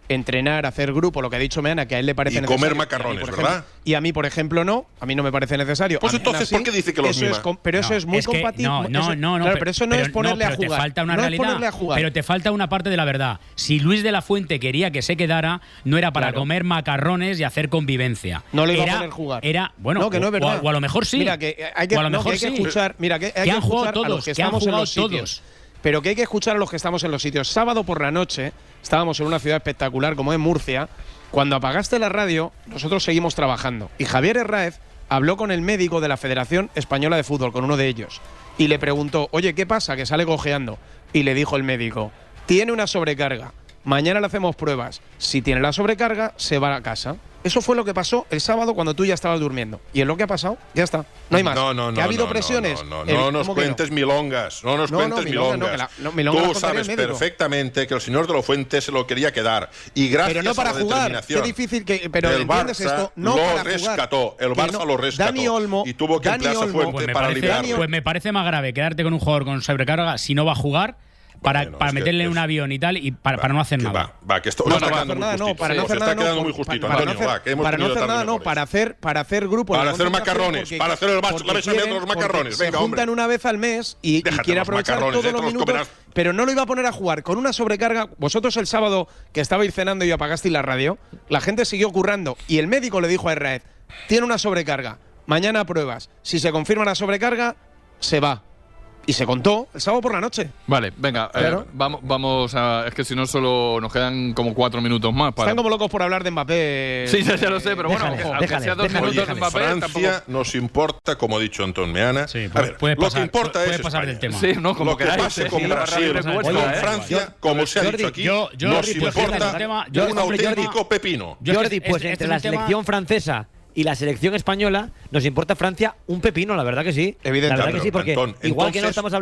entrenar, hacer grupo, lo que ha dicho Meana, que a él le parece necesario. Y comer macarrones, ¿verdad? Y a mí, por ejemplo, no. A mí no me parece necesario. Pues entonces, ¿por qué dice que los mima? Pero eso es muy compatible. Claro, pero eso no es ponerle a jugar. Te falta una realidad, pero te falta una parte de la verdad. Si Luis de la Fuente quería que se quedara, no era para comer macarrones y hacer convivencia. No le iba a poner jugar. Bueno, que no es verdad. O a lo mejor sí. Mira, que hay que escuchar. Mira, que hay que escuchar a los que estamos en los sitios. Pero que hay que escuchar a los que estamos en los sitios. Sábado por la noche estábamos en una ciudad espectacular como es Murcia. Cuando apagaste la radio, nosotros seguimos trabajando. Y Javier Herráez habló con el médico de la Federación Española de Fútbol, con uno de ellos. Y le preguntó, oye, ¿qué pasa? Que sale cojeando. Y le dijo el médico, tiene una sobrecarga. Mañana le hacemos pruebas. Si tiene la sobrecarga, se va a casa. Eso fue lo que pasó el sábado cuando tú ya estabas durmiendo. Y es lo que ha pasado. Ya está. No hay más. ¿Que ha habido presiones? No nos cuentes milongas. No nos cuentes milongas. Tú sabes perfectamente que el señor de la Fuente se lo quería quedar. Y gracias pero no para a la jugar. determinación. Qué difícil que. Pero el Barça no lo rescató. El Barça lo rescató. Dani Olmo, y tuvo que emplear a Fuente para liberarlo. Pues me parece más grave quedarte con un jugador con sobrecarga si no va a jugar. Para meterle en un avión y tal, y para no hacer nada. Que esto está quedando muy justito. Para no hacer nada, quedando muy justito, Antonio. Para no hacer nada, no. Para hacer grupo. Para hacer macarrones. Para hacer el bacho. La bechamel de los macarrones. Se juntan una vez al mes y quiere aprovechar todos los minutos. Pero no lo iba a poner a jugar con una sobrecarga. Vosotros el sábado que estabais cenando y apagasteis la radio, la gente siguió currando. Y el médico le dijo a Herráez, tiene una sobrecarga. Mañana pruebas. Si se confirma la sobrecarga, se va. Y se contó el sábado por la noche. Vale, venga, claro. Vamos a… Es que si no solo nos quedan como 4 minutos más. Están como locos por hablar de Mbappé. Sí, ya lo sé, pero aunque sea 2 minutos de Mbappé… Francia nos importa, como ha dicho Antón Meana. Sí, a ver, lo que importa es pasar del tema. Sí, no, como lo que pase con Brasil, con Francia, como se ha dicho aquí, nos importa un auténtico pepino. Jordi, pues entre la selección francesa y la selección española nos importa Francia un pepino, la verdad que sí. Evidentemente. La verdad que sí, porque Antón, igual que no estamos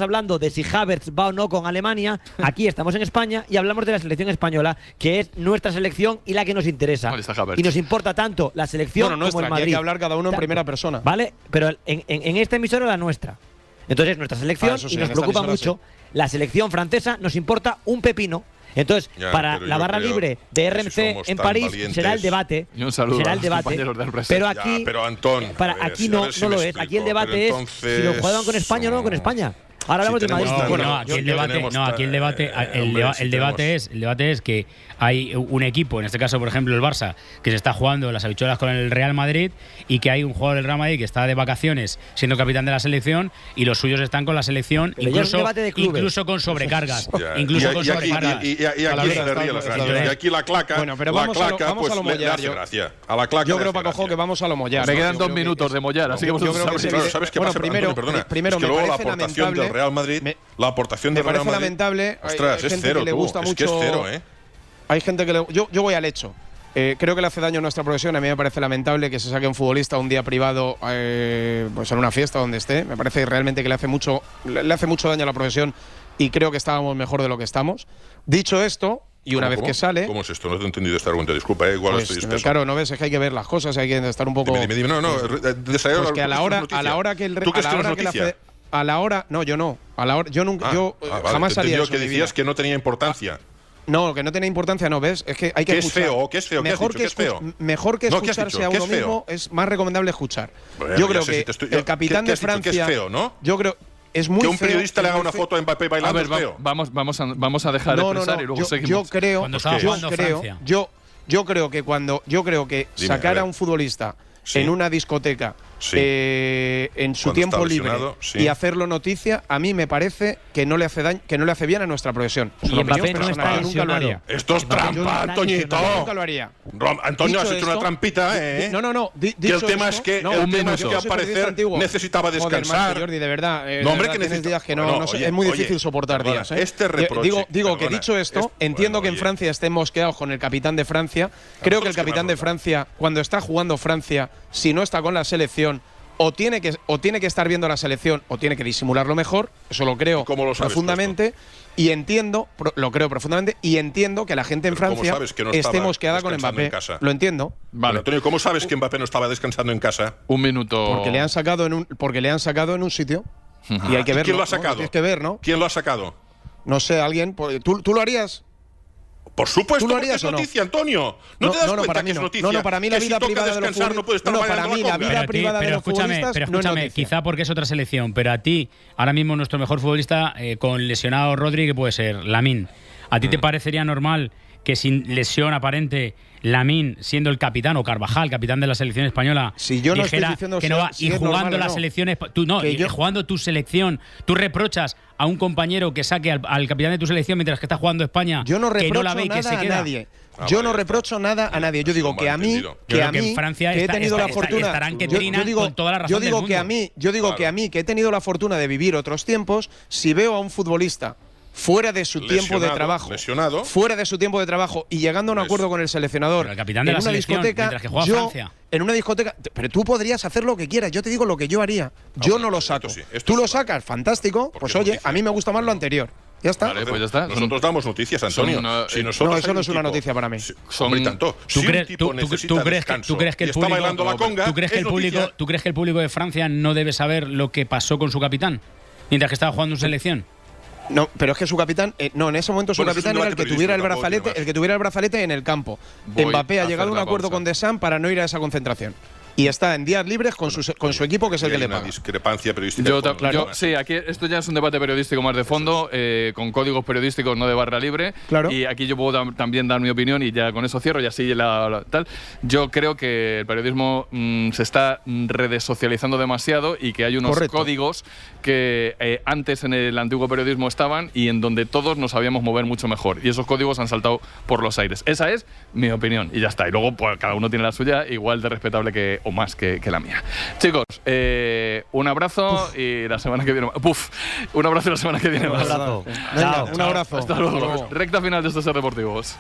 hablando de si Havertz va o no con Alemania, aquí estamos en España y hablamos de la selección española, que es nuestra selección y la que nos interesa. Y nos importa tanto la selección como el Madrid. Hay que hablar cada uno en primera persona. Vale, pero en esta emisora la nuestra. Entonces nuestra selección, y nos preocupa mucho, la selección francesa nos importa un pepino. Entonces, para la barra libre de RMC en París será el debate. Será el debate. Pero aquí, Antón, aquí no lo es. Aquí el debate es si lo juegan con España o no con España. Ahora hablamos de Madrid. Aquí el debate es que hay un equipo, en este caso, por ejemplo, el Barça, que se está jugando las habichuelas con el Real Madrid, y que hay un jugador del Real Madrid que está de vacaciones siendo capitán de la selección y los suyos están con la selección, incluso con sobrecargas. Y aquí la claca. Bueno, pero vamos a lo mollar. Yo creo, Paco, que vamos a lo mollar. Me quedan 2 minutos de mollar, así que vosotros ¿sabes qué pasa? Primero, me parece lamentable. Real Madrid, la aportación del Real Madrid. Lamentable. Ostras, es cero, le gusta mucho. Es cero, Hay gente que yo voy al hecho. Creo que le hace daño a nuestra profesión. A mí me parece lamentable que se saque un futbolista un día privado, pues en una fiesta donde esté. Me parece realmente que le hace mucho daño a la profesión, y creo que estábamos mejor de lo que estamos. Dicho esto, y una vez que sale… ¿Cómo es esto? No te he entendido esta argumento. Disculpa, igual pues, estoy espeso. Claro, no ves, es que hay que ver las cosas, hay que estar un poco… Dime. No, pues que a la hora que el… ¿Tú crees que no es noticia? a la hora. No, yo no. A la hora, yo nunca. Vale, jamás haría eso. que decías que no tenía importancia. No, que no tenía importancia, no, ¿ves? Es que hay que escuchar. ¿Qué es feo? Mejor que escucharse a uno mismo es más recomendable escuchar. Bueno, yo creo que el capitán de Francia. Que es feo, ¿no? Yo creo. Es muy que un feo, periodista le haga una foto a Mbappé bailando. A ver, es feo. vamos a dejar de expresar y luego seguimos. Yo creo que sacar a un futbolista en una discoteca en su tiempo libre y hacerlo noticia, a mí me parece que no le hace daño, que no le hace bien a nuestra profesión. Y Mbappé no está nunca lo haría. Esto es trampa, Antoñito. Nunca lo haría. Antonio, has hecho una trampita, ¿eh? No. Que el tema es que al parecer necesitaba descansar. Joder, Jordi, de verdad. No, hombre, que necesitas días que no es muy difícil soportar días. Este reproche. Digo que dicho esto, entiendo que en Francia estén mosqueados con el capitán de Francia. Creo que el capitán de Francia, cuando está jugando Francia, si no está con la selección, o tiene que estar viendo la selección o tiene que disimularlo mejor. Eso lo creo profundamente. Y lo creo profundamente y entiendo que la gente en Francia esté mosqueada con Mbappé. Lo entiendo. Vale, Antonio, ¿cómo sabes que Mbappé no estaba descansando en casa? Un minuto. Porque le han sacado en un sitio. Y hay que verlo. ¿Quién lo ha sacado? Tienes que ver, ¿no? ¿Quién lo ha sacado? No sé, alguien. ¿Tú lo harías? Por supuesto, ¿Tú lo porque harías es noticia, Antonio. ¿No te das cuenta que es noticia? No, para mí la vida privada de los futbolistas no puede estar bailando la conga. Pero escúchame, quizá porque es otra selección, pero a ti, ahora mismo nuestro mejor futbolista con lesionado Rodri, que puede ser Lamine. ¿A ti te parecería normal que sin lesión aparente Lamine, siendo el capitán, o Carvajal, capitán de la selección española, si yo no dijera estoy diciendo que no va, y jugando la selección, jugando tu selección, tú reprochas a un compañero que saque al capitán de tu selección mientras que está jugando España, yo no que no la reprocho ve y que se nada a queda? nadie. Yo no reprocho nada a nadie. Yo digo que a mí, que en Francia he tenido la fortuna, estarán que trinan con toda la razón yo digo del que mundo. a mí, que he tenido la fortuna de vivir otros tiempos, si veo a un futbolista fuera de su tiempo de trabajo, fuera de su tiempo de trabajo y llegando a un acuerdo con el seleccionador, pero el capitán de la selección, mientras que juega Francia. En una discoteca, pero tú podrías hacer lo que quieras. Yo te digo lo que yo haría. Yo no lo saco. Tú lo sacas, fantástico. Pues oye, a mí me gusta más lo anterior. Ya está. Vale, pues ya está. Nosotros damos noticias, Antonio. No, eso no es una noticia para mí. ¿Tú crees que el público de Francia no debe saber lo que pasó con su capitán mientras que estaba jugando en selección? No, pero es que su capitán, en ese momento su capitán era el que tuviera el brazalete en el campo. Mbappé ha llegado a un acuerdo con Deschamps para no ir a esa concentración. Y está en días libres con su equipo, que es el que le paga. Una discrepancia periodística. Sí, aquí esto ya es un debate periodístico más de fondo, con códigos periodísticos, no de barra libre. Claro. Y aquí yo puedo también dar mi opinión y ya con eso cierro y así tal. Yo creo que el periodismo se está redesocializando demasiado y que hay unos códigos que antes en el antiguo periodismo estaban y en donde todos nos sabíamos mover mucho mejor. Y esos códigos han saltado por los aires. Esa es mi opinión y ya está. Y luego pues, cada uno tiene la suya, igual de respetable o más que la mía. Chicos, un abrazo y la semana que viene un abrazo y la semana que viene más. Un abrazo. Venga, un abrazo. Hasta luego. Recta final de estos Ser Deportivos.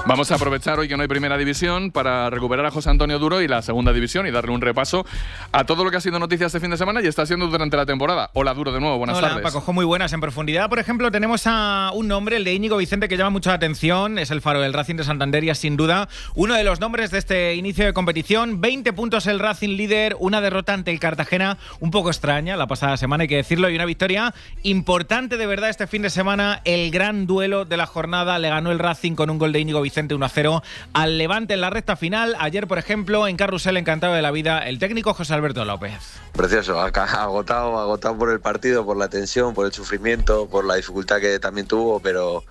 Vamos a aprovechar hoy que no hay primera división para recuperar a José Antonio Duro y la segunda división y darle un repaso a todo lo que ha sido noticia este fin de semana y está siendo durante la temporada. Hola Duro de nuevo, buenas tardes. Hola Paco, muy buenas. En profundidad, por ejemplo, tenemos a un nombre, el de Íñigo Vicente, que llama mucho la atención. Es el faro del Racing de Santander y es sin duda uno de los nombres de este inicio de competición. 20 puntos el Racing líder, una derrota ante el Cartagena un poco extraña la pasada semana, hay que decirlo, y una victoria importante de verdad este fin de semana. El gran duelo de la jornada le ganó el Racing con un gol de Íñigo Vicente 1-0 al Levante en la recta final. Ayer, por ejemplo, en Carrusel, encantado de la vida, el técnico José Alberto López. Precioso, agotado por el partido, por la tensión, por el sufrimiento, por la dificultad que también tuvo, pero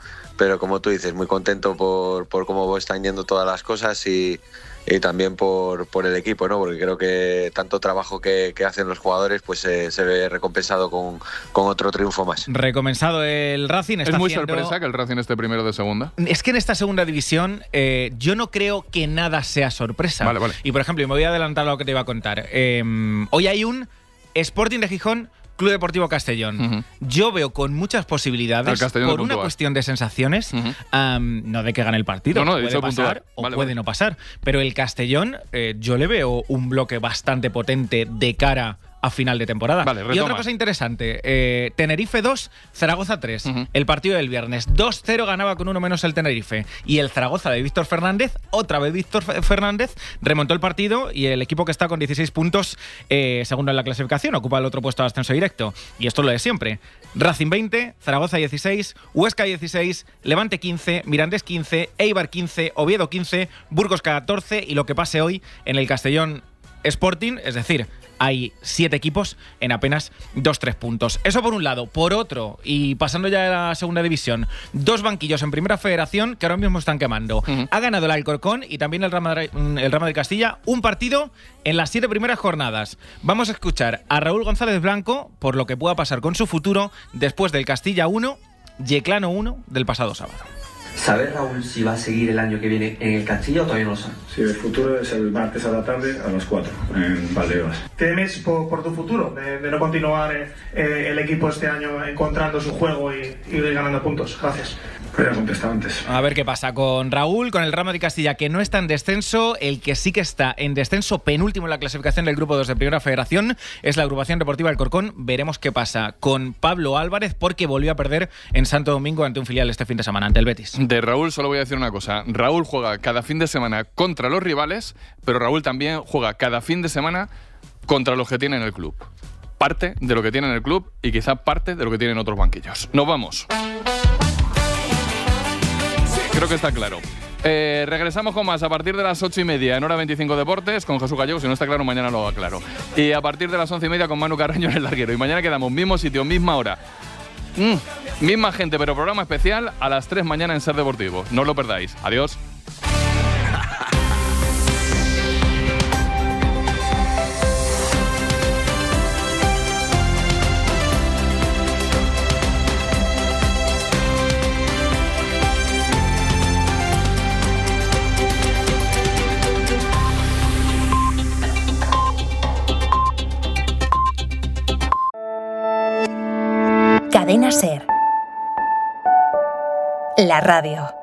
como tú dices, muy contento por cómo están yendo todas las cosas y también por el equipo, ¿no? Porque creo que tanto trabajo que hacen los jugadores pues se ve recompensado con otro triunfo más. Recompensado el Racing. Es muy sorpresa que el Racing esté primero de segunda. Es que en esta segunda división yo no creo que nada sea sorpresa. Vale. Y por ejemplo, me voy a adelantar a lo que te iba a contar. Hoy hay un Sporting de Gijón, Club Deportivo Castellón. Yo veo con muchas posibilidades, por una cuestión de sensaciones, no de que gane el partido, puede pasar o puede no pasar, pero el Castellón yo le veo un bloque bastante potente de cara a final de temporada. Vale, retoma. Y otra cosa interesante, Tenerife 2, Zaragoza 3. El partido del viernes, 2-0 ganaba con uno menos el Tenerife. Y el Zaragoza de Víctor Fernández, otra vez Víctor Fernández, remontó el partido y el equipo que está con 16 puntos, segundo en la clasificación, ocupa el otro puesto de ascenso directo. Y esto es lo de siempre. Racing 20, Zaragoza 16, Huesca 16, Levante 15, Mirandés 15, Eibar 15, Oviedo 15, Burgos 14 y lo que pase hoy en el Castellón Sporting, es decir, hay 7 equipos en apenas 2-3 puntos. Eso por un lado. Por otro, y pasando ya a la segunda división, 2 banquillos en Primera Federación que ahora mismo están quemando. Ha ganado el Alcorcón y también el Real Madrid Castilla un partido en las 7 primeras jornadas. Vamos a escuchar a Raúl González Blanco por lo que pueda pasar con su futuro después del Castilla 1, Yeclano 1 del pasado sábado. ¿Sabes, Raúl, si va a seguir el año que viene en el Castilla o todavía no lo sabe? Sí, el futuro es el martes a la tarde a las 4 en Valdebebas. ¿Temes por tu futuro de no continuar el equipo este año encontrando su juego y ir ganando puntos? Gracias. Pero contestado antes. A ver qué pasa con Raúl, con el Real Madrid Castilla, que no está en descenso. El que sí que está en descenso, penúltimo en la clasificación del grupo 2 de Primera Federación, es la agrupación deportiva Alcorcón. Veremos qué pasa con Pablo Álvarez, porque volvió a perder en Santo Domingo ante un filial este fin de semana, ante el Betis. De Raúl solo voy a decir una cosa. Raúl juega cada fin de semana contra los rivales, pero Raúl también juega cada fin de semana contra los que tiene en el club. Parte de lo que tiene en el club y quizá parte de lo que tienen otros banquillos. Nos vamos. Creo que está claro. Regresamos con más a partir de las 8:30 en Hora 25 Deportes con Jesús Gallego. Si no está claro, mañana lo haga claro. Y a partir de las 11:30 con Manu Carreño en el larguero. Y mañana quedamos mismo sitio, misma hora. Misma gente, pero programa especial a las 3 mañana en Ser Deportivo. No os lo perdáis. Adiós. Cadena Ser. La radio.